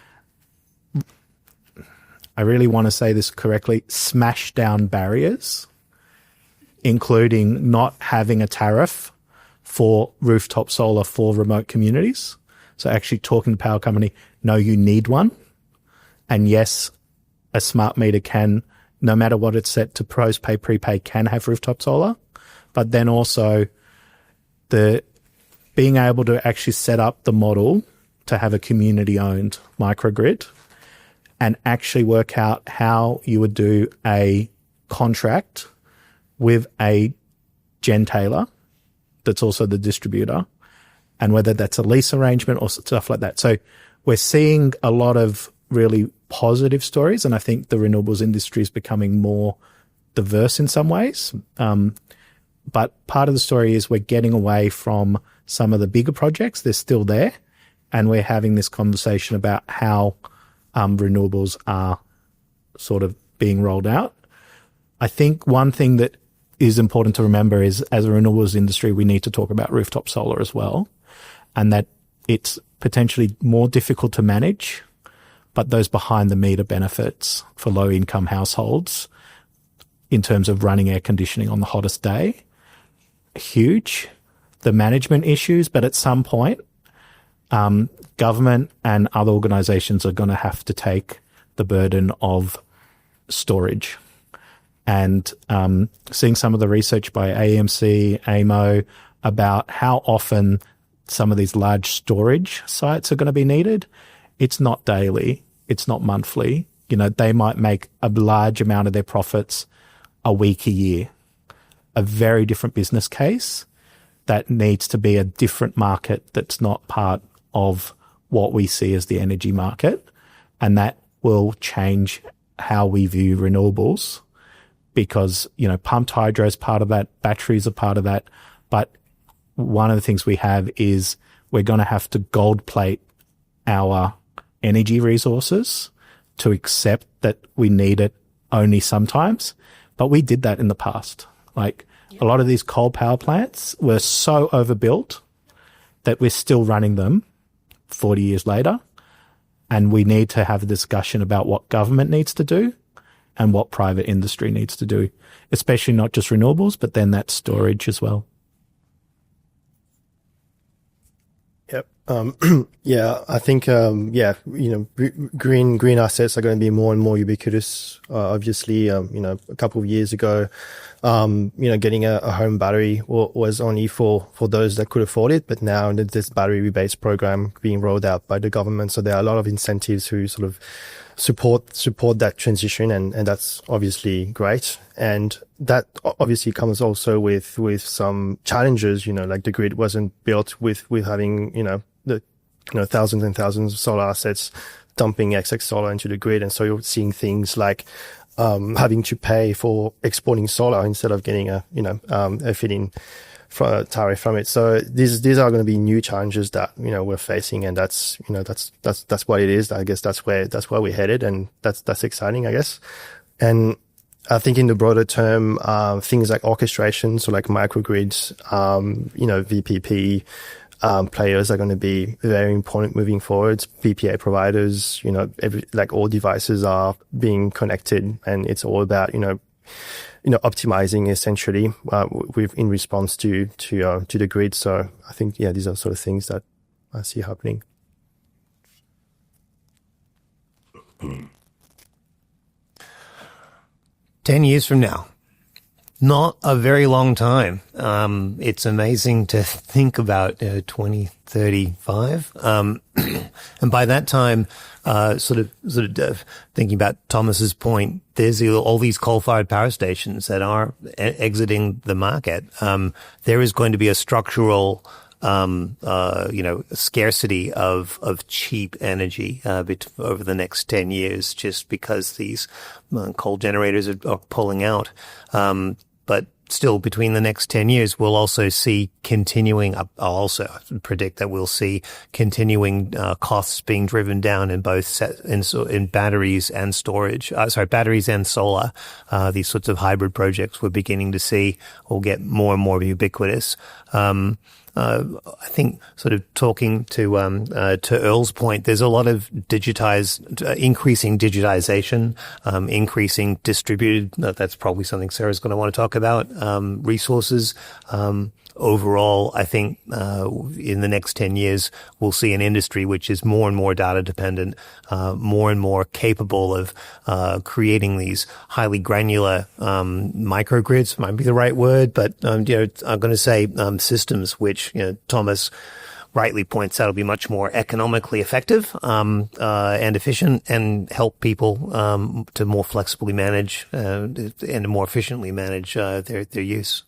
I really want to say this correctly, smash down barriers, including not having a tariff for rooftop solar for remote communities. So actually talking to the power company, no, you need one. And yes, a smart meter can, no matter what it's set to postpay, prepay, can have rooftop solar. But then also the being able to actually set up the model to have a community-owned microgrid and actually work out how you would do a contract with a gentailer that's also the distributor, and whether that's a lease arrangement or stuff like that. So we're seeing a lot of really positive stories, and I think the renewables industry is becoming more diverse in some ways. But part of the story is we're getting away from some of the bigger projects. They're still there, and we're having this conversation about how renewables are sort of being rolled out. I think one thing that is important to remember is, as a renewables industry, we need to talk about rooftop solar as well, and that it's potentially more difficult to manage, but those behind the meter benefits for low income households in terms of running air conditioning on the hottest day, huge. The management issues, but at some point, government and other organizations are going to have to take the burden of storage. And seeing some of the research by AMC, AMO about how often some of these large storage sites are going to be needed, it's not daily, it's not monthly. You know, they might make a large amount of their profits a week, a year. A very different business case that needs to be a different market that's not part of what we see as the energy market. And that will change how we view renewables, because, you know, pumped hydro is part of that, batteries are part of that. But one of the things we have is we're going to have to gold plate our energy resources to accept that we need it only sometimes. But we did that in the past. Like, a lot of these coal power plants were so overbuilt that we're still running them 40 years later. And we need to have a discussion about what government needs to do and what private industry needs to do, especially not just renewables, but then that storage as well. Yep. Yeah, I think, green assets are going to be more and more ubiquitous. Obviously, a couple of years ago, getting a home battery was only for those that could afford it. But now there's this battery rebates program being rolled out by the government. So there are a lot of incentives who sort of support that transition. And that's obviously great. And that obviously comes also with some challenges, like the grid wasn't built with having, thousands and thousands of solar assets dumping excess solar into the grid. And so you're seeing things like, having to pay for exporting solar instead of getting a feed-in tariff from it. So these are going to be new challenges that, we're facing. And that's what it is. I guess that's where we're headed. And that's exciting, I guess. And I think in the broader term, things like orchestration, so like microgrids, VPP, players are going to be very important moving forward. PPA providers, all devices are being connected, and it's all about, optimizing essentially, in response to the grid. So I think, these are sort of things that I see happening. 10 years from now. Not a very long time. It's amazing to think about 2035. And by that time, sort of thinking about Thomas's point, there's all these coal-fired power stations that are exiting the market. There is going to be a structural scarcity of cheap energy over the next 10 years, just because these coal generators are pulling out. But still, between the next 10 years, we'll also see I'll also predict that we'll see continuing costs being driven down in both in batteries and storage. Batteries and solar. These sorts of hybrid projects we're beginning to see will get more and more ubiquitous. I think, sort of talking to Earl's point, there's a lot of increasing digitization, increasing distributed. That's probably something Sarah's going to want to talk about. Resources. Overall, I think in the next 10 years, we'll see an industry which is more and more data dependent, more and more capable of creating these highly granular microgrids, might be the right word, but I'm going to say systems which Thomas rightly points out will be much more economically effective and efficient, and help people to more flexibly manage and more efficiently manage their use.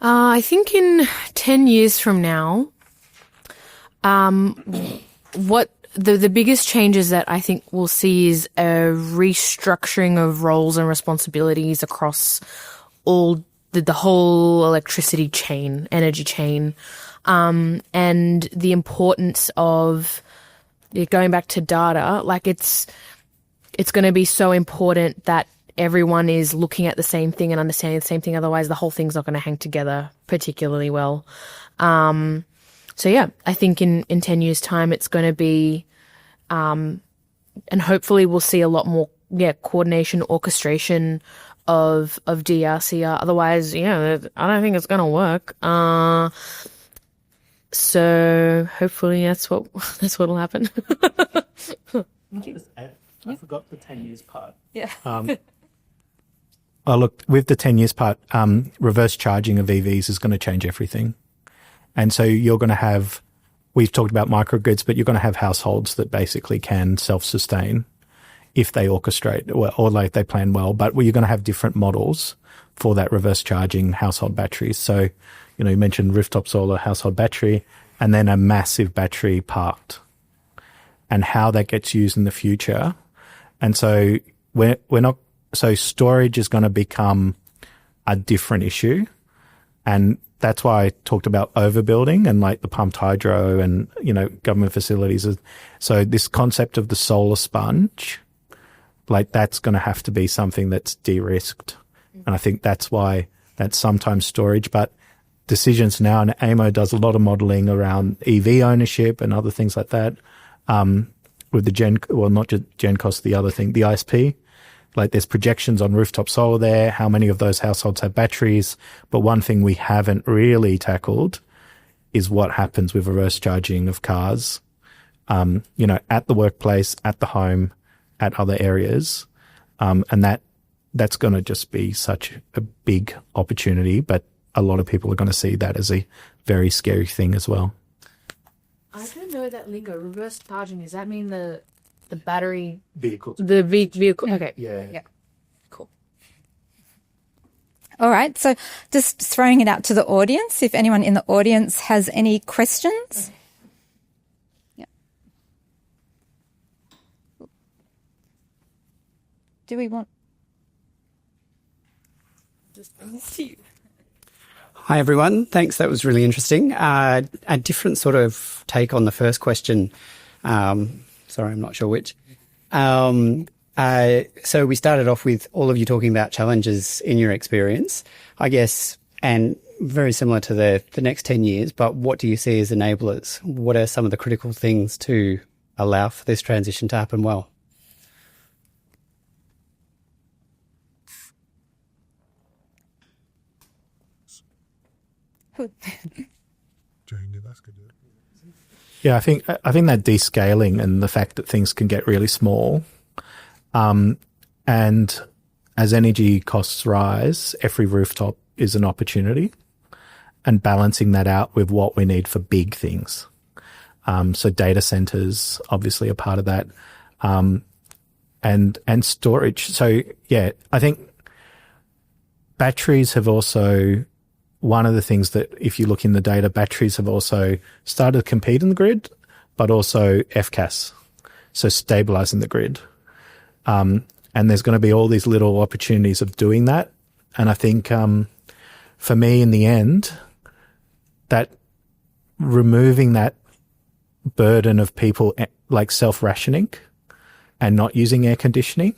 I think in 10 years from now, What the biggest changes that I think we'll see is a restructuring of roles and responsibilities across all the whole electricity chain, energy chain, and the importance of going back to data. Like it's going to be so important that everyone is looking at the same thing and understanding the same thing. Otherwise, the whole thing's not going to hang together particularly well. So yeah, I think in 10 years' time, it's going to be, and hopefully we'll see a lot more, coordination, orchestration of DRCR. Otherwise, I don't think it's going to work. So hopefully that's what'll happen. I forgot the 10 years part. Yeah. Oh, look, with the 10 years part, reverse charging of EVs is going to change everything. And so you're going to have, we've talked about microgrids, but you're going to have households that basically can self-sustain if they orchestrate or like they plan well. But you're going to have different models for that reverse charging household batteries. So, you mentioned rooftop solar, household battery, and then a massive battery parked, and how that gets used in the future. And so we're not, so storage is going to become a different issue. And that's why I talked about overbuilding and like the pumped hydro and, government facilities. So this concept of the solar sponge, like that's going to have to be something that's de-risked. And I think that's why that's sometimes storage, but decisions now, and AMO does a lot of modeling around EV ownership and other things like that. With the not just GenCost, the other thing, the ISP, like there's projections on rooftop solar there, how many of those households have batteries. But one thing we haven't really tackled is what happens with reverse charging of cars, at the workplace, at the home, at other areas. And that's going to just be such a big opportunity, but a lot of people are going to see that as a very scary thing as well. I don't know that lingo. Reverse charging, does that mean the battery Vehicle? The vehicle. Okay. Yeah. Cool. All right. So just throwing it out to the audience. If anyone in the audience has any questions. Yeah. Do we want? Just bring this to you. Hi, everyone. Thanks. That was really interesting. A different sort of take on the first question. Sorry, I'm not sure which. So we started off with all of you talking about challenges in your experience, I guess, and very similar to the next 10 years, but what do you see as enablers? What are some of the critical things to allow for this transition to happen well? Yeah, I think that descaling and the fact that things can get really small, and as energy costs rise, every rooftop is an opportunity, and balancing that out with what we need for big things. So data centers obviously a part of that, and storage. So yeah, I think batteries have also. One of the things that, if you look in the data, batteries have also started to compete in the grid, but also FCAS, so stabilizing the grid. And there's going to be all these little opportunities of doing that. And I think for me, in the end, that removing that burden of people like self-rationing and not using air conditioning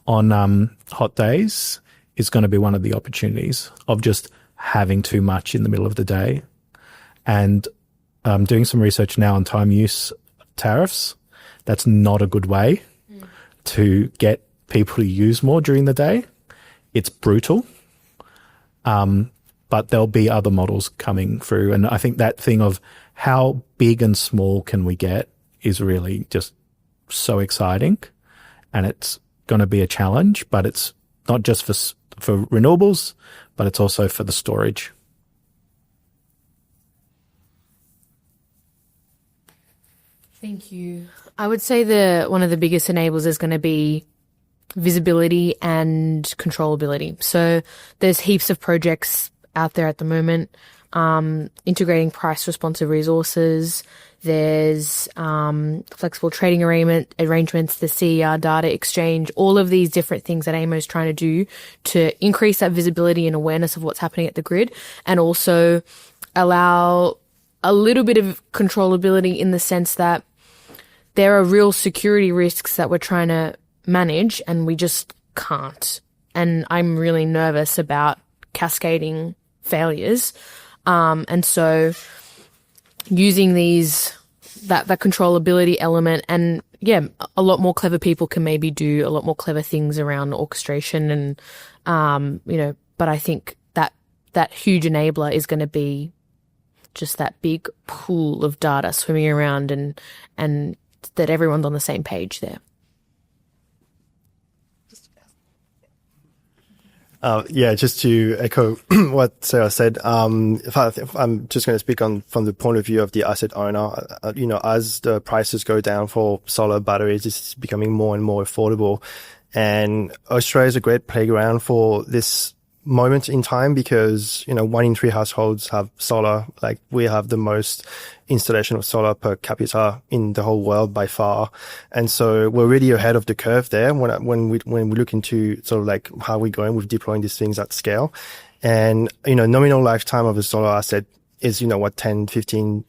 on hot days is going to be one of the opportunities of just having too much in the middle of the day. And doing some research now on time use tariffs. That's not a good way to get people to use more during the day. It's brutal. But there'll be other models coming through. And I think that thing of how big and small can we get is really just so exciting. And it's going to be a challenge, but it's not just for renewables, but it's also for the storage. Thank you. I would say one of the biggest enablers is going to be visibility and controllability. So there's heaps of projects out there at the moment. integrating price responsive resources. There's flexible trading arrangements, the CER data exchange, all of these different things that AEMO is trying to do to increase that visibility and awareness of what's happening at the grid, and also allow a little bit of controllability in the sense that there are real security risks that we're trying to manage and we just can't. And I'm really nervous about cascading failures. And so using that controllability element, and yeah, a lot more clever people can maybe do a lot more clever things around orchestration and, but I think that huge enabler is going to be just that big pool of data swimming around and that everyone's on the same page there. Just to echo what Sarah said, if I'm just going to speak from the point of view of the asset owner, as the prices go down for solar batteries, it's becoming more and more affordable. And Australia is a great playground for this moment in time because, 1 in 3 households have solar. Like, we have the most installation of solar per capita in the whole world by far. And so we're really ahead of the curve there when we look into sort of like how we're going with deploying these things at scale. And, nominal lifetime of a solar asset is, 10, 15,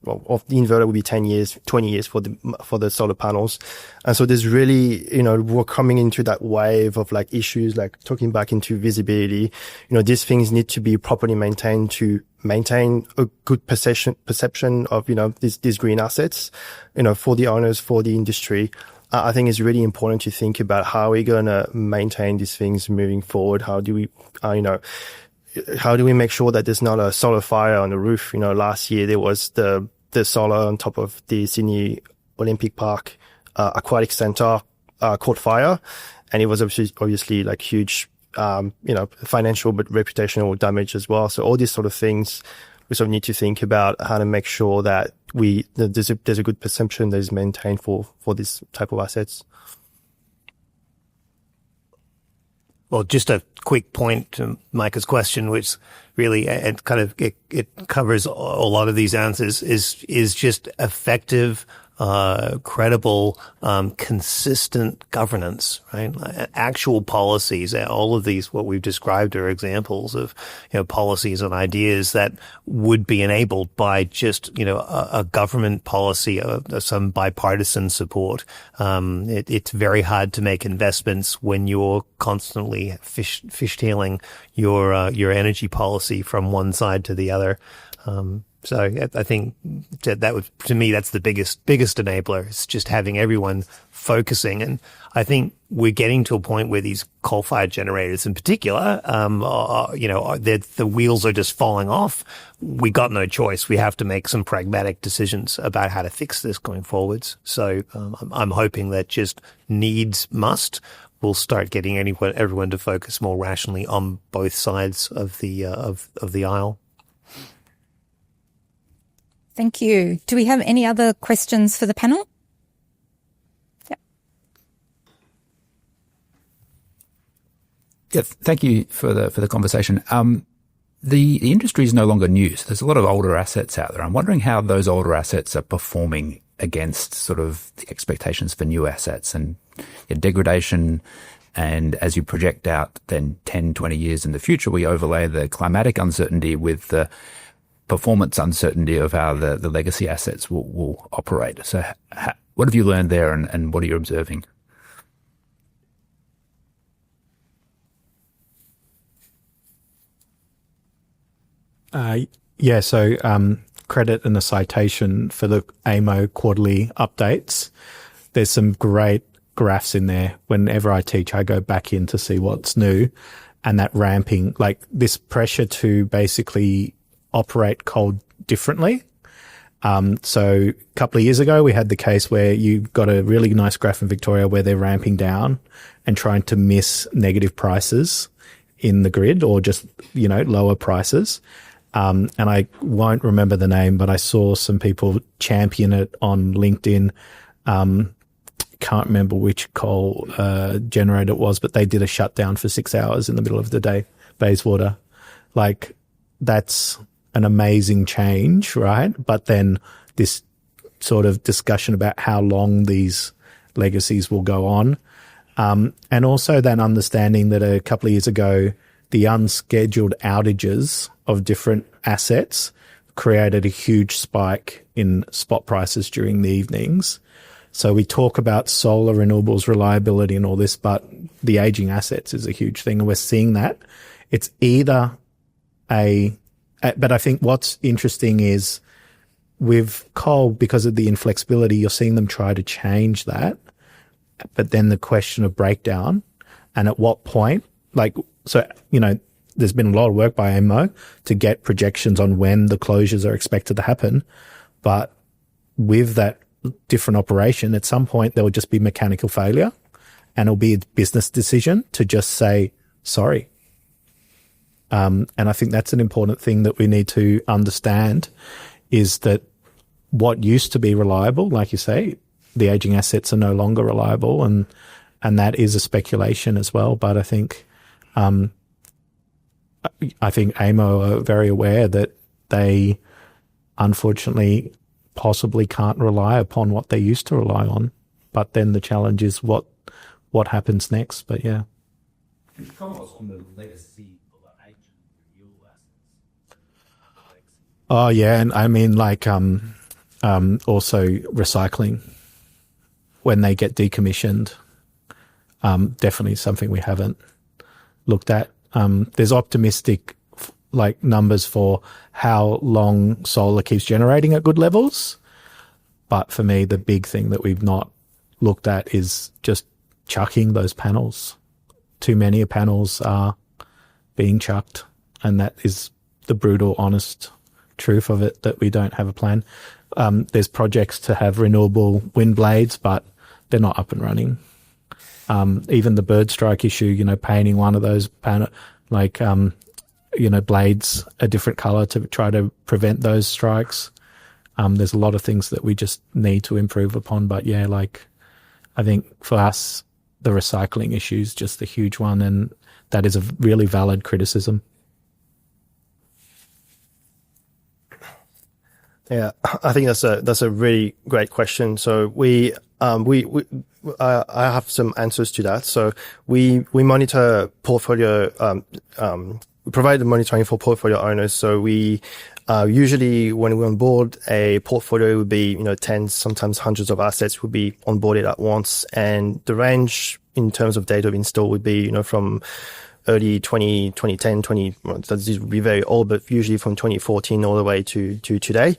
of the inverter would be 10 years, 20 years for the solar panels. And so there's really, we're coming into that wave of like issues, like talking back into visibility. These things need to be properly maintained to maintain a good perception of, these green assets, for the owners, for the industry. I think it's really important to think about how we're going to maintain these things moving forward. How do we, how do we make sure that there's not a solar fire on the roof? Last year there was the solar on top of the Sydney Olympic Park aquatic center caught fire, and it was obviously like huge, financial but reputational damage as well. So all these sort of things we sort of need to think about how to make sure that there's a good perception that is maintained for this type of assets. Well, just a quick point to Micah's question, which really it covers a lot of these answers, is just effective, credible, consistent governance, right? Actual policies. All of these, what we've described, are examples of, policies and ideas that would be enabled by just, a government policy, some bipartisan support. It's very hard to make investments when you're constantly fishtailing your energy policy from one side to the other. So I think that would, to me, that's the biggest enabler. It's just having everyone focusing. And I think we're getting to a point where these coal-fired generators in particular, the wheels are just falling off. We got no choice. We have to make some pragmatic decisions about how to fix this going forwards. So I'm hoping that just needs must will start getting everyone to focus more rationally on both sides of the aisle. Thank you. Do we have any other questions for the panel? Yep. Yeah, thank you for the conversation. The industry is no longer new. So there's a lot of older assets out there. I'm wondering how those older assets are performing against sort of the expectations for new assets and degradation. And as you project out then 10, 20 years in the future, we overlay the climatic uncertainty with the performance uncertainty of how the legacy assets will operate. So what have you learned there and what are you observing? So credit and a citation for the AEMO quarterly updates. There's some great graphs in there. Whenever I teach, I go back in to see what's new, and that ramping, like this pressure to basically operate coal differently. So a couple of years ago, we had the case where you got a really nice graph in Victoria where they're ramping down and trying to miss negative prices in the grid or just, lower prices. And I won't remember the name, but I saw some people champion it on LinkedIn. Can't remember which coal generator it was, but they did a shutdown for 6 hours in the middle of the day, Bayswater. Like, that's an amazing change, right? But then this sort of discussion about how long these legacies will go on. And also then understanding that a couple of years ago, the unscheduled outages of different assets created a huge spike in spot prices during the evenings. So we talk about solar, renewables, reliability and all this, but the aging assets is a huge thing. And we're seeing that. It's either but I think what's interesting is with coal, because of the inflexibility, you're seeing them try to change that. But then the question of breakdown and at what point, there's been a lot of work by AEMO to get projections on when the closures are expected to happen. But with that different operation, at some point there will just be mechanical failure and it'll be a business decision to just say, sorry. And I think that's an important thing that we need to understand is that what used to be reliable, like you say, the aging assets are no longer reliable and that is a speculation as well. But I think AEMO are very aware that they unfortunately possibly can't rely upon what they used to rely on. But then the challenge is what happens next. But yeah. Oh yeah, and I mean also recycling when they get decommissioned. Definitely something we haven't looked at. There's optimistic numbers for how long solar keeps generating at good levels. But for me, the big thing that we've not looked at is just chucking those panels. Too many panels are being chucked. And that is the brutal, honest truth of it, that we don't have a plan. There's projects to have renewable wind blades, but they're not up and running. Even the bird strike issue, painting one of those blades a different color to try to prevent those strikes. There's a lot of things that we just need to improve upon. But yeah, I think for us, the recycling issue is just a huge one. And that is a really valid criticism. Yeah, I think that's a really great question. So I have some answers to that. So we monitor portfolio, we provide the monitoring for portfolio owners. So we usually when we onboard a portfolio, it would be tens, sometimes hundreds of assets would be onboarded at once, and the range in terms of date of install would be from early 2010, that would be very old, but usually from 2014 all the way to today.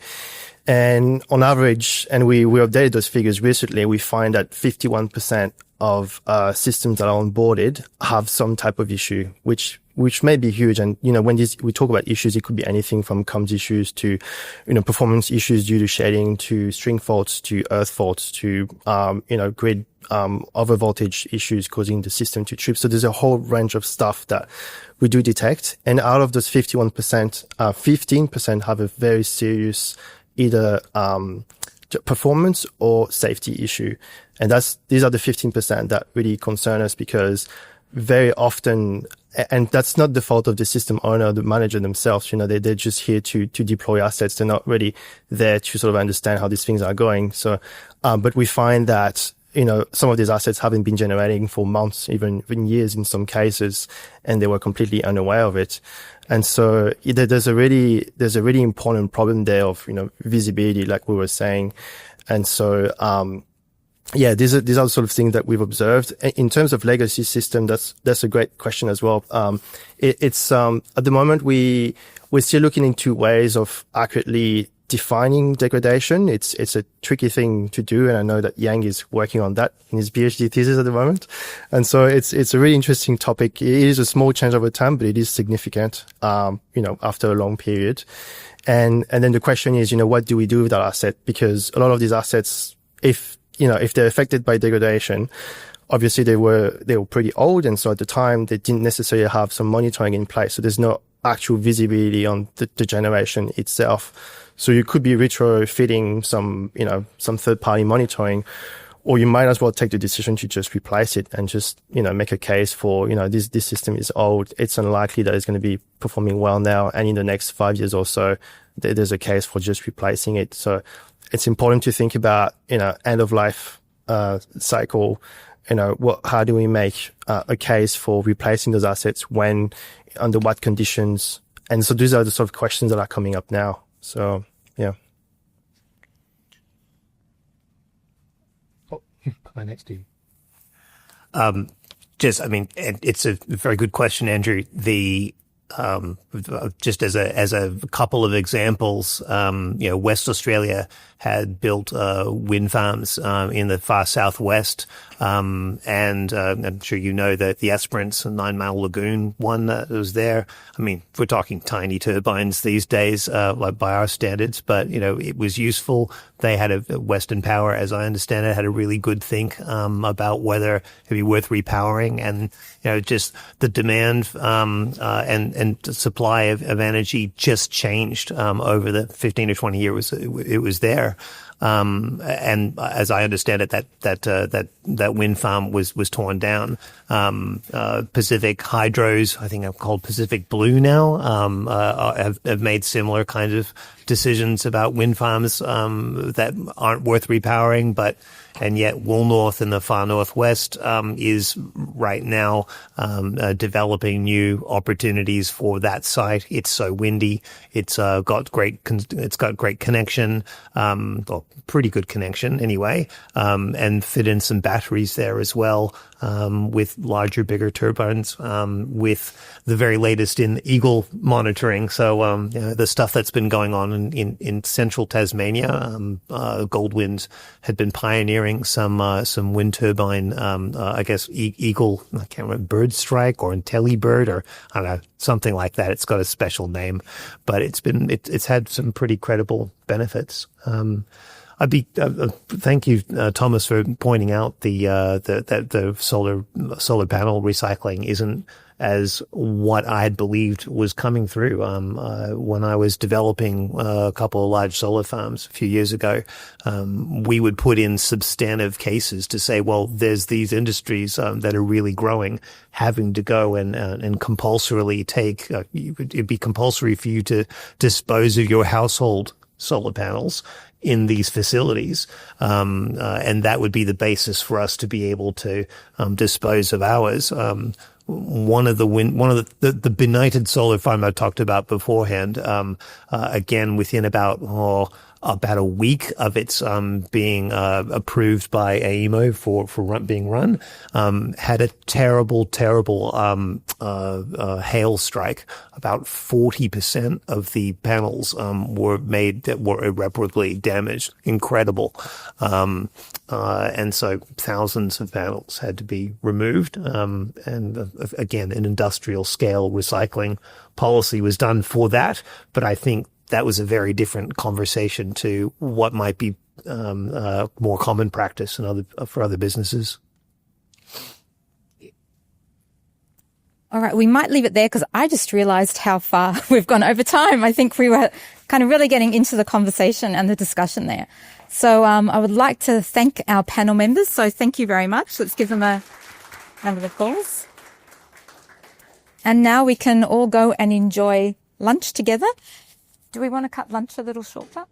And on average, and we updated those figures recently, we find that 51% of systems that are onboarded have some type of issue, which may be huge. And, when we talk about issues, it could be anything from comms issues to, performance issues due to shading, to string faults, to earth faults, to, grid, over voltage issues causing the system to trip. So there's a whole range of stuff that we do detect. And out of those 51%, 15% have a very serious either, performance or safety issue. And these are the 15% that really concern us, because very often, and that's not the fault of the system owner or the manager themselves, they're just here to deploy assets. They're not really there to sort of understand how these things are going. So, but we find that, some of these assets haven't been generating for months, even years in some cases, and they were completely unaware of it. And so there's a really important problem there of, visibility, like we were saying. And so, these are the sort of things that we've observed. In terms of legacy system, that's a great question as well. It's at the moment we're still looking into ways of accurately defining degradation. It's a tricky thing to do, and I know that Yang is working on that in his PhD thesis at the moment. And so it's a really interesting topic. It is a small change over time, but it is significant, after a long period. And then the question is, what do we do with that asset? Because a lot of these assets, if they're affected by degradation, obviously they were pretty old. And so at the time they didn't necessarily have some monitoring in place. So there's no actual visibility on the generation itself. So you could be retrofitting some third party monitoring, or you might as well take the decision to just replace it and just, make a case for, this system is old. It's unlikely that it's going to be performing well now. And in the next 5 years or so, there's a case for just replacing it. So it's important to think about, end of life, cycle, how do we make a case for replacing those assets when, under what conditions? And so these are the sort of questions that are coming up now. So, yeah. Next to you. It's a very good question, Andrew. Just as a couple of examples, West Australia had built wind farms in the far southwest, and I'm sure you know that the Esperance and 9 Mile Lagoon one that was there. I mean, we're talking tiny turbines these days, like by our standards, but it was useful. They had a Western Power, as I understand it, had a really good think about whether it'd be worth repowering, and just the demand and supply of energy just changed over the 15 to 20 years it was there. And as I understand it, that wind farm was torn down. Pacific Hydros, I think I'm called Pacific Blue now, have made similar kinds of decisions about wind farms, that aren't worth repowering, and yet Woolnorth in the far northwest, is right now, developing new opportunities for that site. It's so windy. It's got great connection, or pretty good connection anyway, and fit in some batteries there as well, with larger, bigger turbines, with the very latest in Eagle monitoring. So, the stuff that's been going on in central Tasmania, Goldwind had been pioneering some wind turbine, I guess Eagle, I can't remember, Bird Strike or IntelliBird, or I don't know, something like that. It's got a special name, but it's had some pretty credible benefits. Thank you, Thomas, for pointing out that the solar panel recycling isn't as what I had believed was coming through. When I was developing a couple of large solar farms a few years ago, we would put in substantive cases to say, well, there's these industries that are really growing, having to go and compulsorily take. It'd be compulsory for you to dispose of your household solar panels in these facilities, and that would be the basis for us to be able to dispose of ours. One of the benighted solar farm I talked about beforehand, again within about a week of its being approved by AEMO for being run, had a terrible hail strike. About 40% of the panels were irreparably damaged. Incredible. And so thousands of panels had to be removed. And again, an industrial scale recycling policy was done for that. But I think that was a very different conversation to what might be more common practice for other businesses. All right, we might leave it there because I just realized how far we've gone over time. I think we were kind of really getting into the conversation and the discussion there. So I would like to thank our panel members. So thank you very much. Let's give them a round of applause. And now we can all go and enjoy lunch together. Do we want to cut lunch a little shorter?